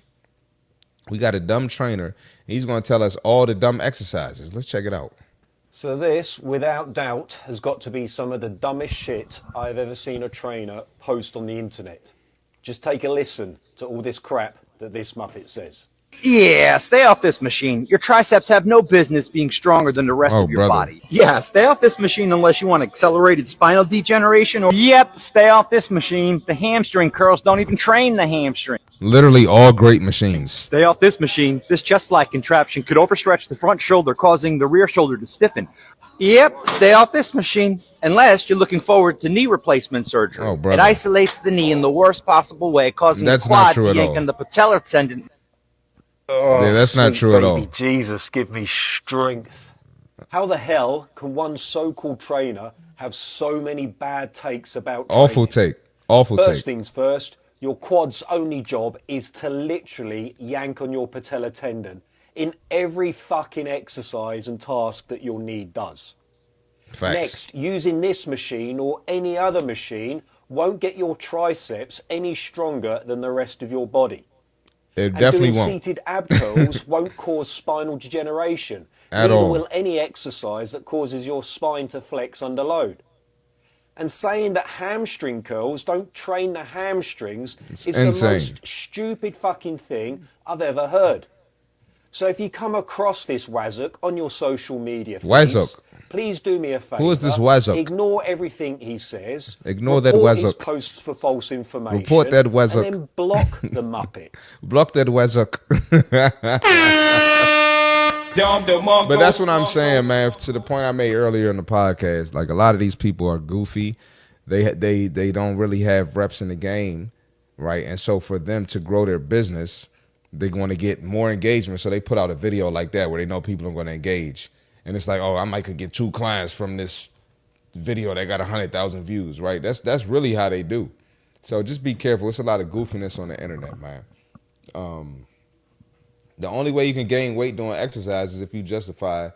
We got a dumb trainer. He's going to tell us all the dumb exercises. Let's check it out. So this, without doubt, has got to be some of the dumbest shit I've ever seen a trainer post on the internet. Just take a listen to all this crap that this Muppet says. Yeah, stay off this machine. Your triceps have no business being stronger than the rest of your body. Yeah, stay off this machine unless you want accelerated spinal degeneration or... Yep, stay off this machine. The hamstring curls don't even train the hamstring. Literally all great machines. Stay off this machine. This chest fly contraption could overstretch the front shoulder, causing the rear shoulder to stiffen. Yep, stay off this machine. Unless you're looking forward to knee replacement surgery. Oh, brother. It isolates the knee in the worst possible way, causing the quad to yank on the patellar tendon. Oh, yeah, that's not true at all. Jesus, give me strength. How the hell can one so-called trainer have so many bad takes about training? Awful take. Awful take. First things first, your quad's only job is to literally yank on your patellar tendon in every fucking exercise and task that your knee does. Facts. Next, using this machine or any other machine won't get your triceps any stronger than the rest of your body. It definitely doing won't. seated ab curls won't cause spinal degeneration. At Neither all. will any exercise that causes your spine to flex under load. And saying that hamstring curls don't train the hamstrings is insane. the most stupid fucking thing I've ever heard. So if you come across this Wazzock on your social media feeds, Wazzock. please do me a favour. Who is this Wazzock? Ignore everything he says. Ignore that report his Wazzock. posts for false information. Report that Wazzock. And then block the Muppet. Block that Wazzock. But that's what I'm saying, man. To the point I made earlier in the podcast, like a lot of these people are goofy. They don't really have reps in the game, right? And so for them to grow their business, they're going to get more engagement. So they put out a video like that where they know people are going to engage. And it's like, oh, I might could get 2 clients from this video that got 100,000 views, right? That's really how they do. So just be careful. It's a lot of goofiness on the internet, man. The only way you can gain weight doing exercise is if you justify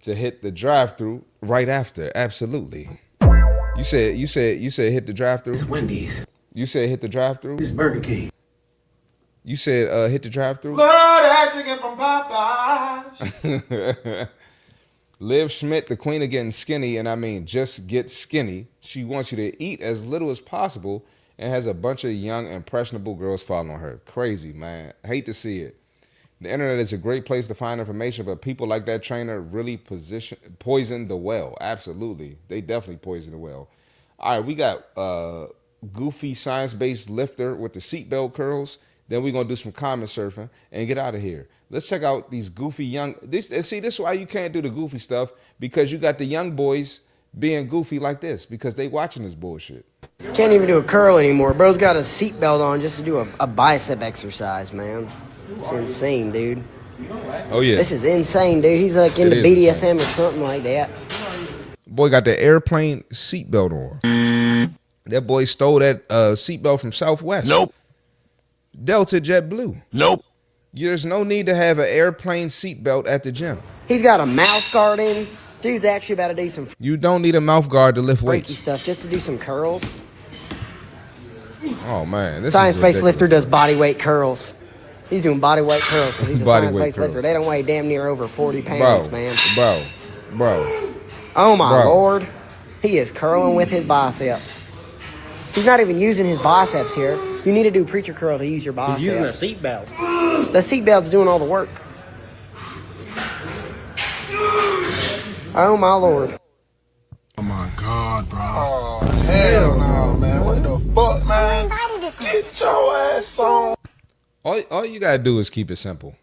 to hit the drive-through right after. Absolutely. You said hit the drive-through. It's Wendy's. You said hit the drive-through. It's Burger King. You said hit the drive-through. Lord, I chicken from Popeyes. Liv Schmidt, the queen of getting skinny, and I mean just get skinny. She wants you to eat as little as possible and has a bunch of young, impressionable girls following her. Crazy, man. I hate to see it. The internet is a great place to find information, but people like that trainer really poison the well. Absolutely. They definitely poison the well. All right, we got goofy science-based lifter with the seatbelt curls. Then we're going to do some comment surfing and get out of here. Let's check out these goofy young... This is why you can't do the goofy stuff, because you got the young boys being goofy like this because they watching this bullshit. Can't even do a curl anymore. Bro's got a seatbelt on just to do a bicep exercise, man. It's insane, dude. Oh, yeah. This is insane, dude. He's like into BDSM or something like that. Boy got the airplane seatbelt on. That boy stole that seatbelt from Southwest. Nope. Delta JetBlue. Nope. There's no need to have an airplane seatbelt at the gym. He's got a mouth guard in. Dude's actually about to do some You don't need a mouth guard to lift freaky weights. stuff just to do some curls. Oh, man. This Science-based lifter does body weight curls. He's doing body weight curls because he's a Body science-based weight lifter. curls. They don't weigh damn near over 40 pounds, man. Bro. Oh, my Bro. Lord. He is curling with his biceps. He's not even using his biceps here. You need to do preacher curl to use your biceps. He's using a seatbelt. The seatbelt's doing all the work. Oh, my Lord. Oh my God, bro. Oh, hell no, man. What the fuck, man? Get your ass on. All you got to do is keep it simple.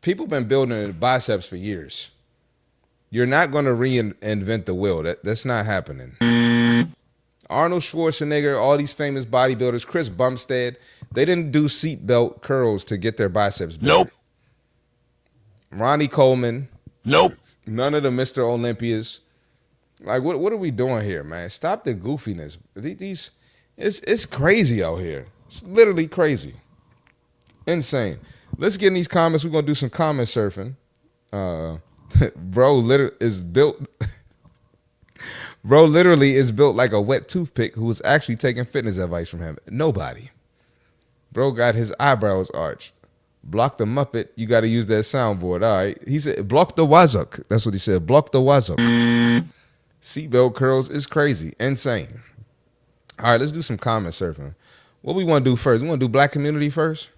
People been building biceps for years. You're not going to reinvent the wheel. That's not happening. Arnold Schwarzenegger, all these famous bodybuilders, Chris Bumstead, they didn't do seatbelt curls to get their biceps bigger. Nope. Ronnie Coleman. Nope. None of the Mr. Olympias. Like, what are we doing here, man? Stop the goofiness. It's crazy out here. It's literally crazy. Insane. Let's get in these comments. We're going to do some comment surfing. Bro literally is built like a wet toothpick who was actually taking fitness advice from him. Nobody. Bro got his eyebrows arched. Block the Muppet. You got to use that soundboard. All right. He said, block the Wazzock. That's what he said. Block the Wazzock. Seatbelt curls is crazy. Insane. All right. Let's do some comment surfing. What we want to do first? We want to do black community first?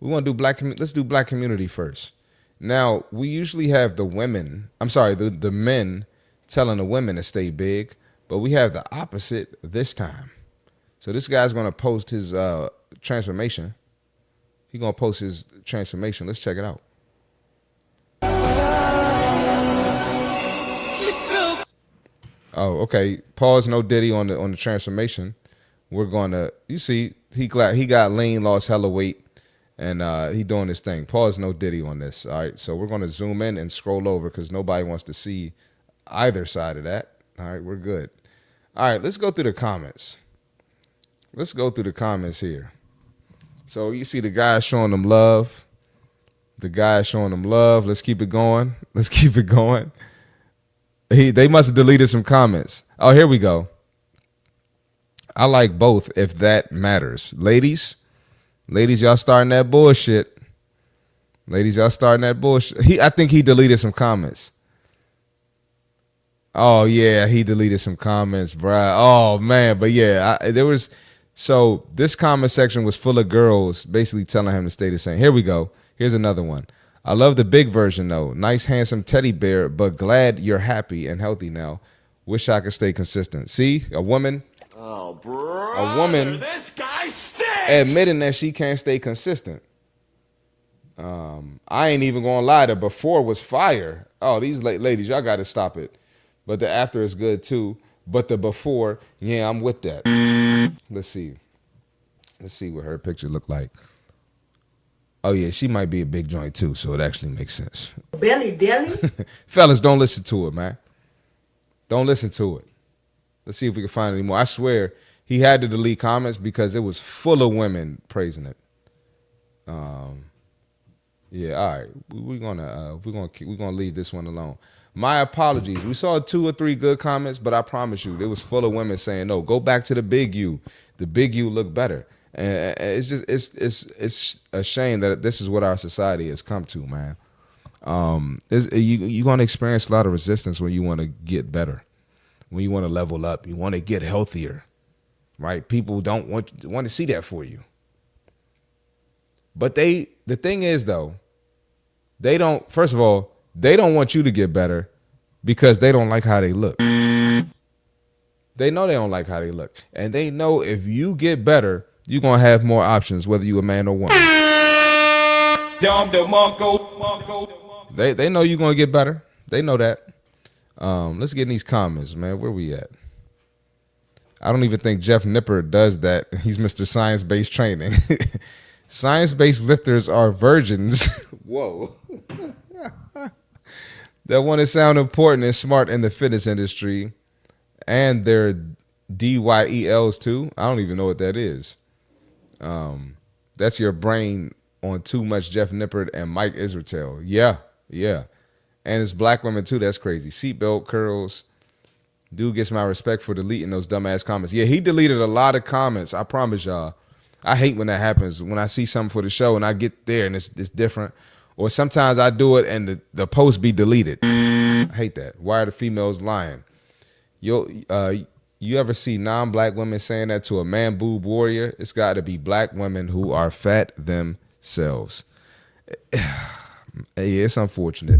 Let's do black community first. Now, we usually have the men telling the women to stay big, but we have the opposite this time. So this guy's going to post his transformation. He's going to post his transformation. Let's check it out. Oh, okay. Pause, no Diddy on the transformation. We're going to, you see, he got lean, lost hella weight, and he doing this thing. Pause, no Diddy on this. All right, so we're going to zoom in and scroll over because nobody wants to see either side of that. All right, we're good. All right, let's go through the comments. Let's go through the comments here. So you see the guy showing them love. Let's keep it going. They must have deleted some comments. Oh, here we go. I like both if that matters. Ladies, y'all starting that bullshit. I think he deleted some comments. Oh yeah, he deleted some comments, bruh. Oh man, but yeah, so this comment section was full of girls basically telling him to stay the same. Here we go. Here's another one. I love the big version though. Nice, handsome teddy bear, but glad you're happy and healthy now. Wish I could stay consistent. See, a woman This guy stinks. admitting that she can't stay consistent. I ain't even gonna lie, the before was fire. Oh, these ladies, y'all got to stop it. But the after is good too. But the before, yeah, I'm with that. Let's see what her picture looked like. Oh yeah, she might be a big joint too, so it actually makes sense. Belly. Fellas, don't listen to it, man. Don't listen to it. Let's see if we can find any more. I swear he had to delete comments because it was full of women praising it. Yeah, all right. We're gonna leave this one alone. My apologies. We saw 2 or 3 good comments, but I promise you, it was full of women saying, "No, go back to the big you. The big you look better." And it's a shame that this is what our society has come to, man. You're gonna experience a lot of resistance when you want to get better, when you want to level up, you want to get healthier, right? People don't want to see that for you. But the thing is though, they don't. First of all, they don't want you to get better because they don't like how they look. They know they don't like how they look. And they know if you get better, you're going to have more options, whether you're a man or woman. They know you're going to get better. They know that. Let's get in these comments, man. Where we at? I don't even think Jeff Nipper does that. He's Mr. Science-Based Training. Science-based lifters are virgins. Whoa. That want to sound important and smart in the fitness industry, and they're DYELs too. I don't even know what that is. That's your brain on too much Jeff Nippert and Mike Israel. Yeah. And it's black women too. That's crazy. Seatbelt curls. Dude gets my respect for deleting those dumbass comments. Yeah, he deleted a lot of comments. I promise y'all. I hate when that happens. When I see something for the show and I get there and it's different. Or sometimes I do it and the post be deleted. I hate that. Why are the females lying? You ever see non-black women saying that to a man boob warrior? It's got to be black women who are fat themselves. Yeah, it's unfortunate.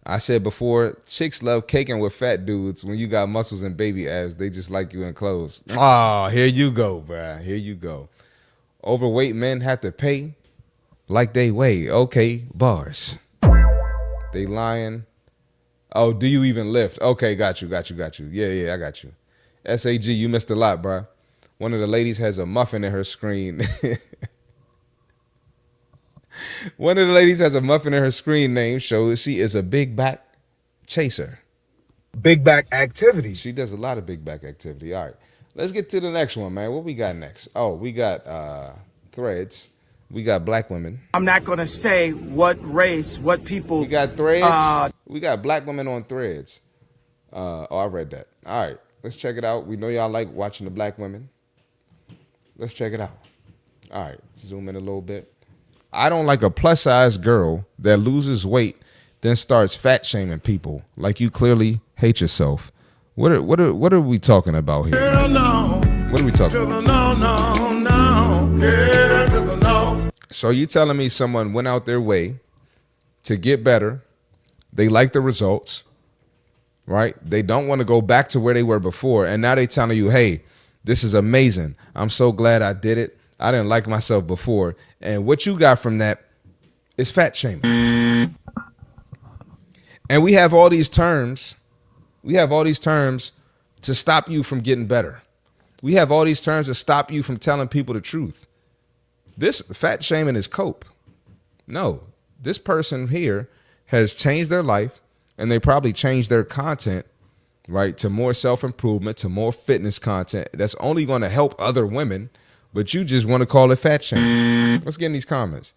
I said before, chicks love caking with fat dudes. When you got muscles and baby abs, they just like you in clothes. Oh, here you go, bruh. Here you go. Overweight men have to pay like they weigh. Okay, bars. They lying. Oh, do you even lift? Okay, got you. Yeah, I got you. SAG, you missed a lot, bruh. One of the ladies has a muffin in her screen. One of the ladies has a muffin in her screen name shows she is a big back chaser. Big back activity. She does a lot of big back activity. All right. Let's get to the next one, man. What we got next? Oh, we got threads. We got black women. I'm not going to say what race, what people. We got threads. We got black women on threads. I read that. All right. Let's check it out. We know y'all like watching the black women. Let's check it out. All right. Zoom in a little bit. I don't like a plus-size girl that loses weight, then starts fat shaming people. Like you clearly hate yourself. What are we talking about here? What are we talking about? So you telling me someone went out their way to get better? They like the results, right? They don't want to go back to where they were before, and now they telling you, "Hey, this is amazing. I'm so glad I did it. I didn't like myself before." And what you got from that is fat shaming. And we have all these terms. We have all these terms to stop you from getting better. We have all these terms to stop you from telling people the truth. This fat shaming is cope. No, this person here has changed their life, and they probably changed their content, right, to more self-improvement, to more fitness content that's only going to help other women, but you just want to call it fat shaming. Let's get in these comments.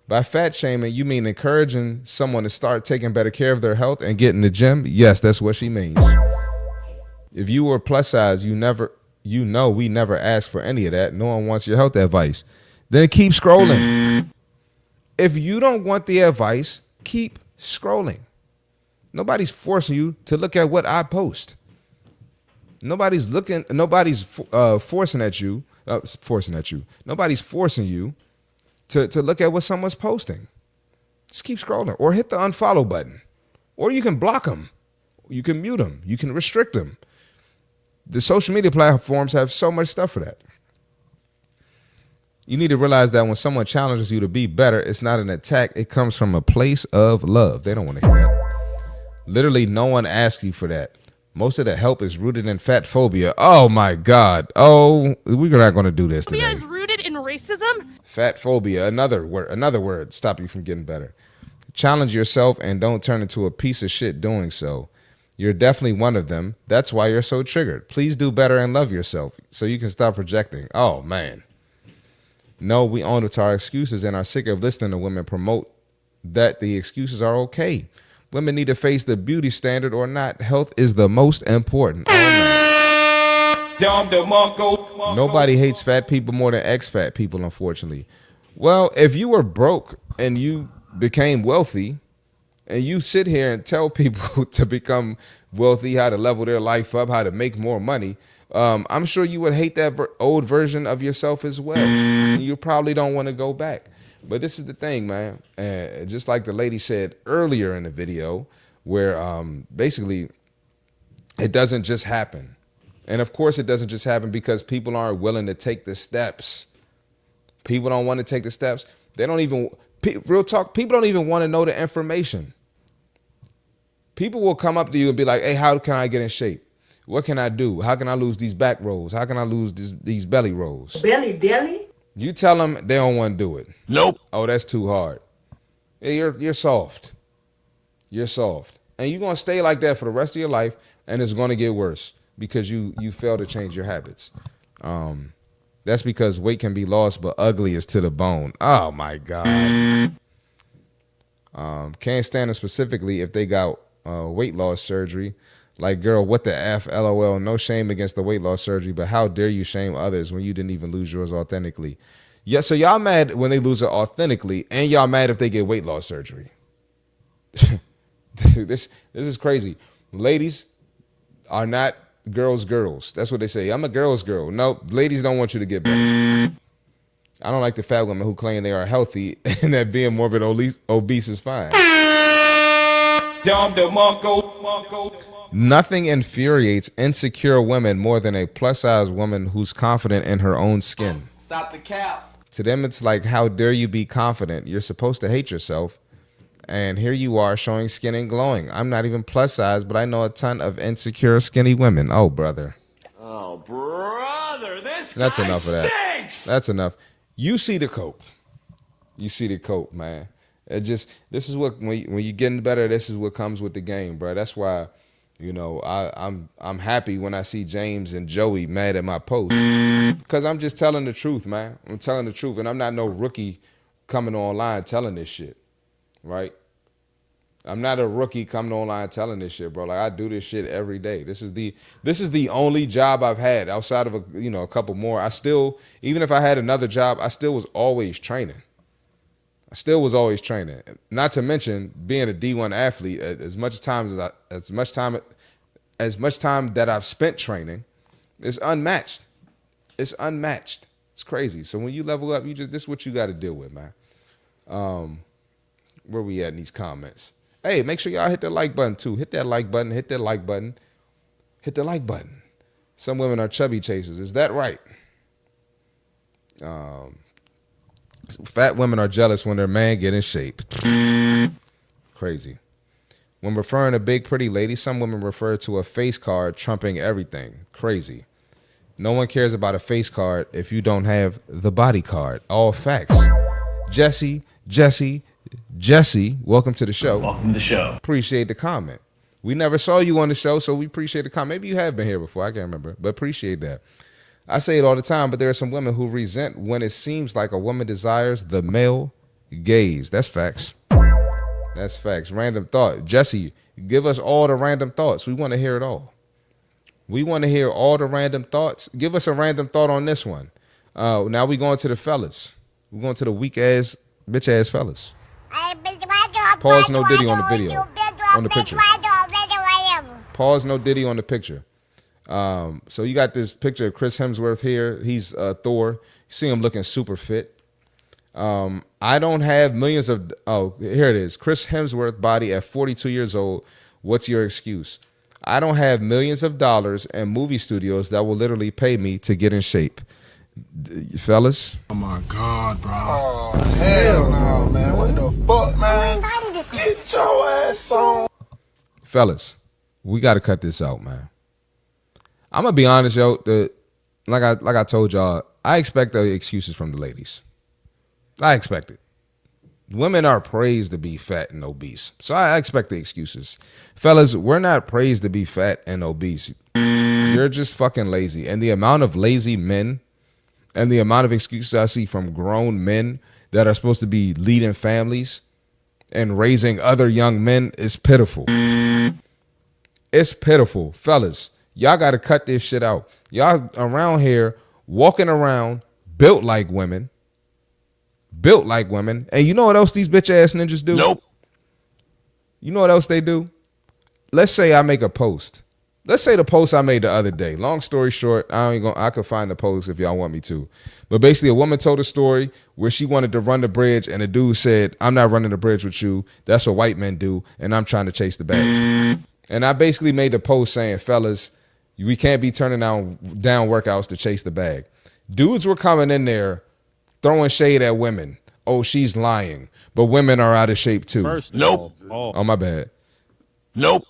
By fat shaming, you mean encouraging someone to start taking better care of their health and get in the gym? Yes, that's what she means. If you were plus size, we never asked for any of that. No one wants your health advice. Then keep scrolling. If you don't want the advice, keep scrolling. Nobody's forcing you to look at what I post. Nobody's forcing at you. Nobody's forcing you to look at what someone's posting. Just keep scrolling or hit the unfollow button. Or you can block them. You can mute them. You can restrict them. The social media platforms have so much stuff for that. You need to realize that when someone challenges you to be better, it's not an attack. It comes from a place of love. They don't want to hear that. Literally, no one asks you for that. Most of the help is rooted in fat phobia. Oh, my God. Oh, we're not going to do this today. Phobia is rooted in racism? Fat phobia, another word, stop you from getting better. Challenge yourself and don't turn into a piece of shit doing so. You're definitely one of them. That's why you're so triggered. Please do better and love yourself so you can stop projecting. Oh, man. No, we own it to our excuses and are sick of listening to women promote that the excuses are okay. Women need to face the beauty standard or not. Health is the most important. Oh, nobody hates fat people more than ex-fat people, unfortunately. Well, if you were broke and you became wealthy, and you sit here and tell people to become wealthy, how to level their life up, how to make more money, I'm sure you would hate that old version of yourself as well. And you probably don't want to go back. But this is the thing, man. Just like the lady said earlier in the video, where basically it doesn't just happen. And of course it doesn't just happen because people aren't willing to take the steps. People don't want to take the steps. They don't even, real talk, people don't even want to know the information. People will come up to you and be like, hey, how can I get in shape? What can I do? How can I lose these back rolls? How can I lose these belly rolls? Belly? You tell them, they don't want to do it. Nope. Oh, that's too hard. Yeah, you're soft. You're soft. And you're going to stay like that for the rest of your life, and it's going to get worse because you fail to change your habits. That's because weight can be lost, but ugly is to the bone. Oh, my God. Can't stand them specifically if they got weight loss surgery. Like, girl, what the F, LOL, no shame against the weight loss surgery, but how dare you shame others when you didn't even lose yours authentically? Yeah, so y'all mad when they lose it authentically, and y'all mad if they get weight loss surgery. This is crazy. Ladies are not girls. That's what they say. I'm a girl's girl. No, ladies don't want you to get better. I don't like the fat women who claim they are healthy and that being morbid obese is fine. Nothing infuriates insecure women more than a plus-size woman who's confident in her own skin. Stop the cap. To them, it's like, how dare you be confident? You're supposed to hate yourself. And here you are showing skin and glowing. I'm not even plus-size, but I know a ton of insecure, skinny women. Oh, brother. Oh, brother, this That's guy enough of that. stinks. That's enough. You see the cope. You see the cope, man. This is what, when you're getting better, this is what comes with the game, bro. That's why, you know, I'm happy when I see James and Joey mad at my post, because I'm just telling the truth, man. I'm telling the truth, and I'm not no rookie coming online telling this shit, right? I'm not a rookie coming online telling this shit, bro. Like, I do this shit every day. This is the only job I've had outside of a couple more. I still, even if I had another job, I still was always training. Not to mention being a D1 athlete. As much time that I've spent training, it's unmatched. It's crazy. So when you level up, this is what you got to deal with, man. Where we at in these comments? Hey, make sure y'all hit that like button too. Hit that like button. Hit that like button. Hit the like button. Some women are chubby chasers. Is that right? Fat women are jealous when their man get in shape. Crazy. When referring to big pretty ladies, some women refer to a face card trumping everything. Crazy. No one cares about a face card if you don't have the body card. All facts. Jesse, welcome to the show. Welcome to the show. Appreciate the comment. We never saw you on the show, so we appreciate the comment. Maybe you have been here before. I can't remember, but appreciate that. I say it all the time, but there are some women who resent when it seems like a woman desires the male gaze. That's facts. Random thought. Jesse, give us all the random thoughts. We want to hear it all. We want to hear all the random thoughts. Give us a random thought on this one. Now we going to the fellas. We're going to the weak ass, bitch ass fellas. Pause no Diddy on the video, on the picture. Pause no Diddy on the picture. So you got this picture of Chris Hemsworth here. He's Thor. You see him looking super fit. I don't have millions of. Oh, here it is. Chris Hemsworth body at 42 years old. What's your excuse? I don't have millions of dollars and movie studios that will literally pay me to get in shape. Fellas. Oh my God, bro. Oh, hell no, man. What the fuck, man? Get your ass on. Fellas, we got to cut this out, man. I'm going to be honest, yo. Like I told y'all, I expect the excuses from the ladies. I expect it. Women are praised to be fat and obese. So I expect the excuses. Fellas, we're not praised to be fat and obese. You're just fucking lazy. And the amount of lazy men and the amount of excuses I see from grown men that are supposed to be leading families and raising other young men is pitiful. It's pitiful. Fellas, y'all got to cut this shit out. Y'all around here walking around built like women. Built like women. And you know what else these bitch ass ninjas do? Nope. You know what else they do? Let's say I make a post. Let's say the post I made the other day. Long story short, I could find the post if y'all want me to. But basically, a woman told a story where she wanted to run the bridge, and a dude said, "I'm not running the bridge with you. That's what white men do, and I'm trying to chase the bag." And I basically made the post saying, "Fellas, we can't be turning down workouts to chase the bag." Dudes were coming in there throwing shade at women. Oh, she's lying. But women are out of shape too. Nope. Oh, my bad. Nope.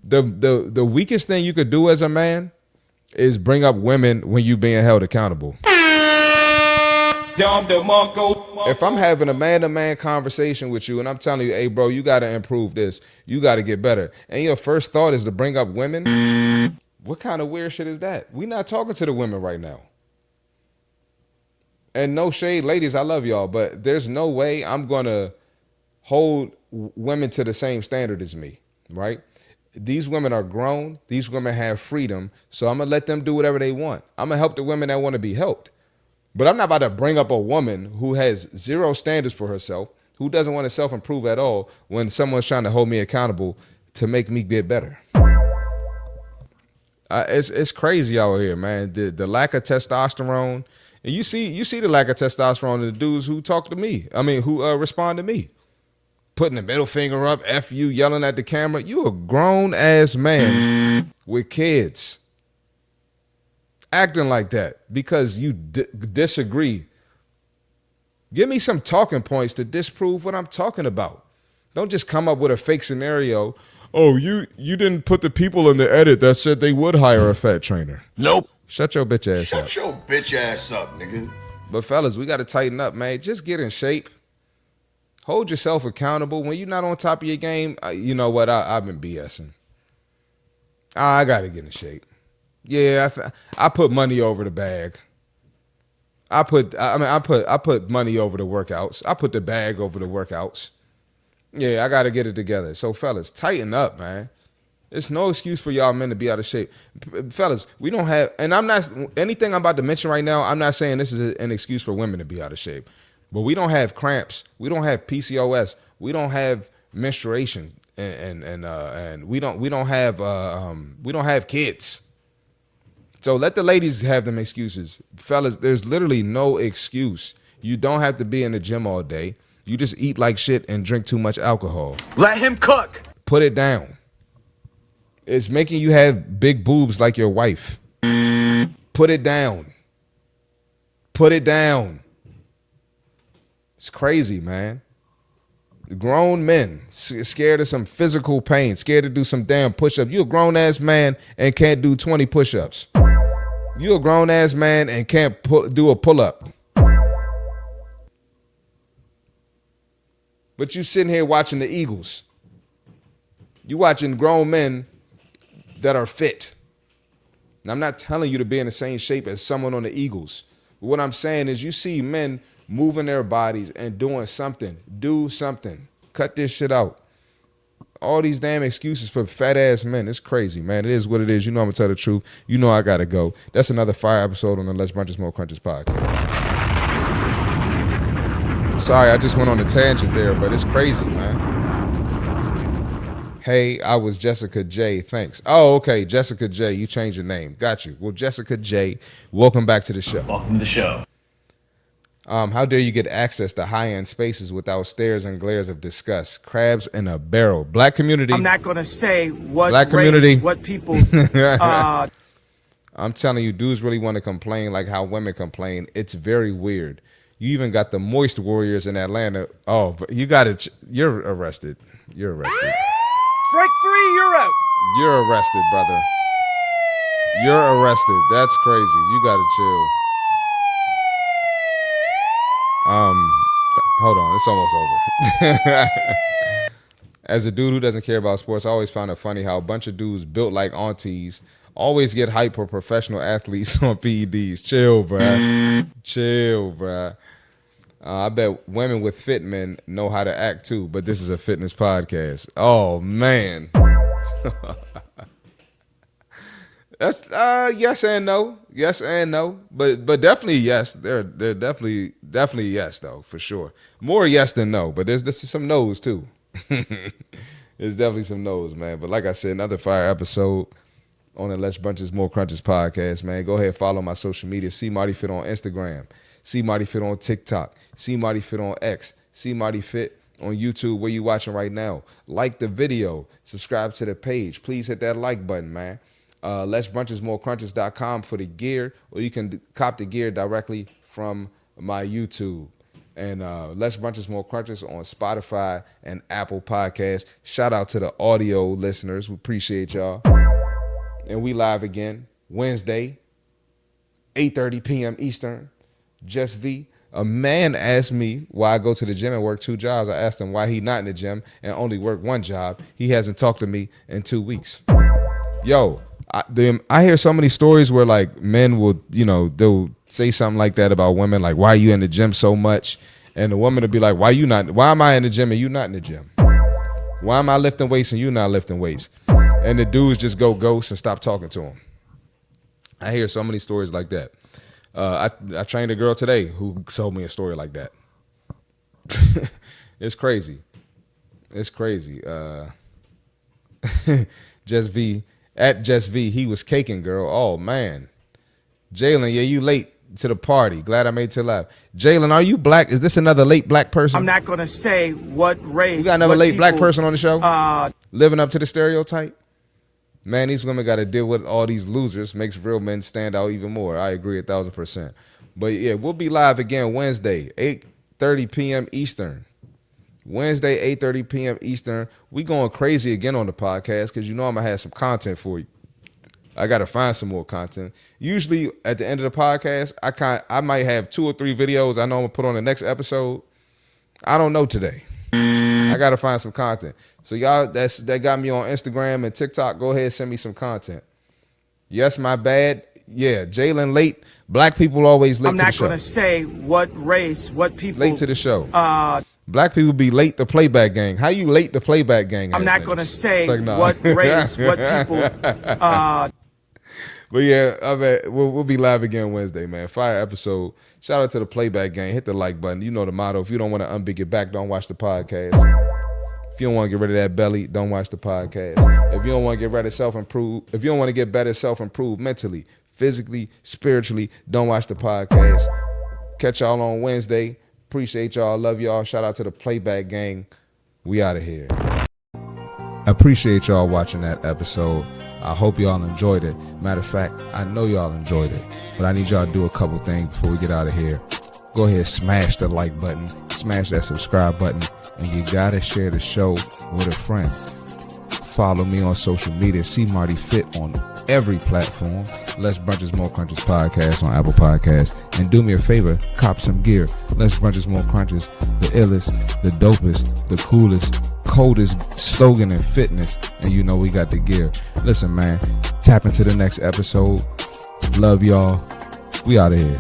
The weakest thing you could do as a man is bring up women when you being held accountable. If I'm having a man-to-man conversation with you and I'm telling you, hey, bro, you got to improve this. You got to get better. And your first thought is to bring up women. What kind of weird shit is that? We're not talking to the women right now. And no shade, ladies, I love y'all, but there's no way I'm going to hold women to the same standard as me, right? These women are grown. These women have freedom. So I'm going to let them do whatever they want. I'm going to help the women that want to be helped. But I'm not about to bring up a woman who has zero standards for herself, who doesn't want to self-improve at all when someone's trying to hold me accountable to make me get better. It's crazy out here, man. The lack of testosterone. And you see the lack of testosterone in the dudes who talk to me. I mean, who respond to me. Putting the middle finger up, F you, yelling at the camera. You a grown-ass man with kids. Acting like that because you disagree. Give me some talking points to disprove what I'm talking about. Don't just come up with a fake scenario. Oh, you didn't put the people in the edit that said they would hire a fat trainer. Nope. Shut your bitch ass up. Shut your bitch ass up, nigga. But fellas, we got to tighten up, man. Just get in shape. Hold yourself accountable. When you're not on top of your game, you know what? I've been BSing. I got to get in shape. Yeah, I put money over the bag. I put money over the workouts. I put the bag over the workouts. Yeah, I got to get it together. So fellas, tighten up, man. It's no excuse for y'all men to be out of shape. Fellas, we don't have, and I'm not, anything I'm about to mention right now, I'm not saying this is an excuse for women to be out of shape. But we don't have cramps. We don't have PCOS. We don't have menstruation, and we don't have kids. So let the ladies have them excuses. Fellas, there's literally no excuse. You don't have to be in the gym all day. You just eat like shit and drink too much alcohol. Let him cook. Put it down. It's making you have big boobs like your wife. Put it down. Put it down. It's crazy, man. Grown men scared of some physical pain, scared to do some damn push-up. You a grown-ass man and can't do 20 push-ups. You a grown-ass man and can't do a pull-up. But you sitting here watching the Eagles. You watching grown men that are fit. And I'm not telling you to be in the same shape as someone on the Eagles. But what I'm saying is you see men moving their bodies and doing something. Do something. Cut this shit out. All these damn excuses for fat ass men. It's crazy, man. It is what it is. You know I'm gonna tell the truth. You know I gotta go. That's another fire episode on the Less Brunches More Crunches podcast. Sorry, I just went on a tangent there, but it's crazy, man. Hey, I was Jessica J. Thanks. Oh, okay, Jessica J. You changed your name. Got you. Well, Jessica J. Welcome back to the show. Welcome to the show. How dare you get access to high-end spaces without stares and glares of disgust? Crabs in a barrel. Black community. I'm not going to say what Black community. race, what people. I'm telling you, dudes really want to complain like how women complain. It's very weird. You even got the moist warriors in Atlanta. Oh, but you got it. You're arrested. You're arrested. Strike 3, you're out. You're arrested, brother. You're arrested. That's crazy. You gotta chill. Hold on. It's almost over. As a dude who doesn't care about sports, I always found it funny how a bunch of dudes built like aunties always get hype for professional athletes on PEDs. Chill, bruh. Chill, bruh. I bet women with fit men know how to act too, but this is a fitness podcast. Oh man. That's yes and no. Yes and no. But definitely yes. They're definitely yes though, for sure. More yes than no, but there's some no's too. There's definitely some no's, man. But like I said, another fire episode on the Less Brunches More Crunches podcast, man. Go ahead, follow my social media. CMartyFit on Instagram. CMartyFit on TikTok. CMartyFit on X. CMartyFit on YouTube, where you watching right now. Like the video. Subscribe to the page. Please hit that like button, man. LessBrunchesMoreCrunches.com for the gear, or you can cop the gear directly from my YouTube. And Less Brunches More Crunches on Spotify and Apple Podcasts. Shout out to the audio listeners. We appreciate y'all. And we live again Wednesday, 8:30 p.m. Eastern. Just V. A man asked me why I go to the gym and work 2 jobs. I asked him why he not in the gym and only work 1 job. He hasn't talked to me in 2 weeks. Yo, I hear so many stories where like men will, they'll say something like that about women, like, why are you in the gym so much? And the woman will be like, why am I in the gym and you not in the gym? Why am I lifting weights and you not lifting weights? And the dudes just go ghost and stop talking to him. I hear so many stories like that. I trained a girl today who told me a story like that. It's crazy. It's crazy. Just V, at Just V, he was caking, girl. Oh, man. Jalen, yeah, you late to the party. Glad I made it to live. Jalen, are you black? Is this another late black person? I'm not going to say what race. We got another late black person on the show? Living up to the stereotype? Man, these women got to deal with all these losers. Makes real men stand out even more. I agree 1,000%. But yeah, we'll be live again Wednesday, 8:30 p.m. Eastern. Wednesday, 8:30 p.m. Eastern. We going crazy again on the podcast because I'm going to have some content for you. I got to find some more content. Usually at the end of the podcast, I might have 2 or 3 videos I know I'm going to put on the next episode. I don't know today. I got to find some content. So y'all that got me on Instagram and TikTok, go ahead and send me some content. Yes, my bad. Yeah, Jalen late. Black people always late to the show. I'm not going to say what race, what people. Late to the show. Black people be late to playback gang. How you late to playback gang? I'm not going to say what race, what people. But yeah, I bet we'll be live again Wednesday, man. Fire episode. Shout out to the playback gang. Hit the like button. You know the motto. If you don't want to unbig your back, don't watch the podcast. If you don't want to get rid of that belly, don't watch the podcast. If you don't want to get rid of self-improve, if you don't want to get better self-improve mentally, physically, spiritually, don't watch the podcast. Catch y'all on Wednesday. Appreciate y'all. Love y'all. Shout out to the playback gang. We out of here. I appreciate y'all watching that episode. I hope y'all enjoyed it. Matter of fact, I know y'all enjoyed it. But I need y'all to do a couple things before we get out of here. Go ahead, smash the like button. Smash that subscribe button. And you gotta share the show with a friend. Follow me on social media. CMartyFit on every platform. Less Brunches More Crunches podcast on Apple Podcasts. And do me a favor, cop some gear. Less Brunches More Crunches, the illest, the dopest, the coolest, coldest slogan in fitness. And you know we got the gear. Listen, man, tap into the next episode. Love y'all. We out of here.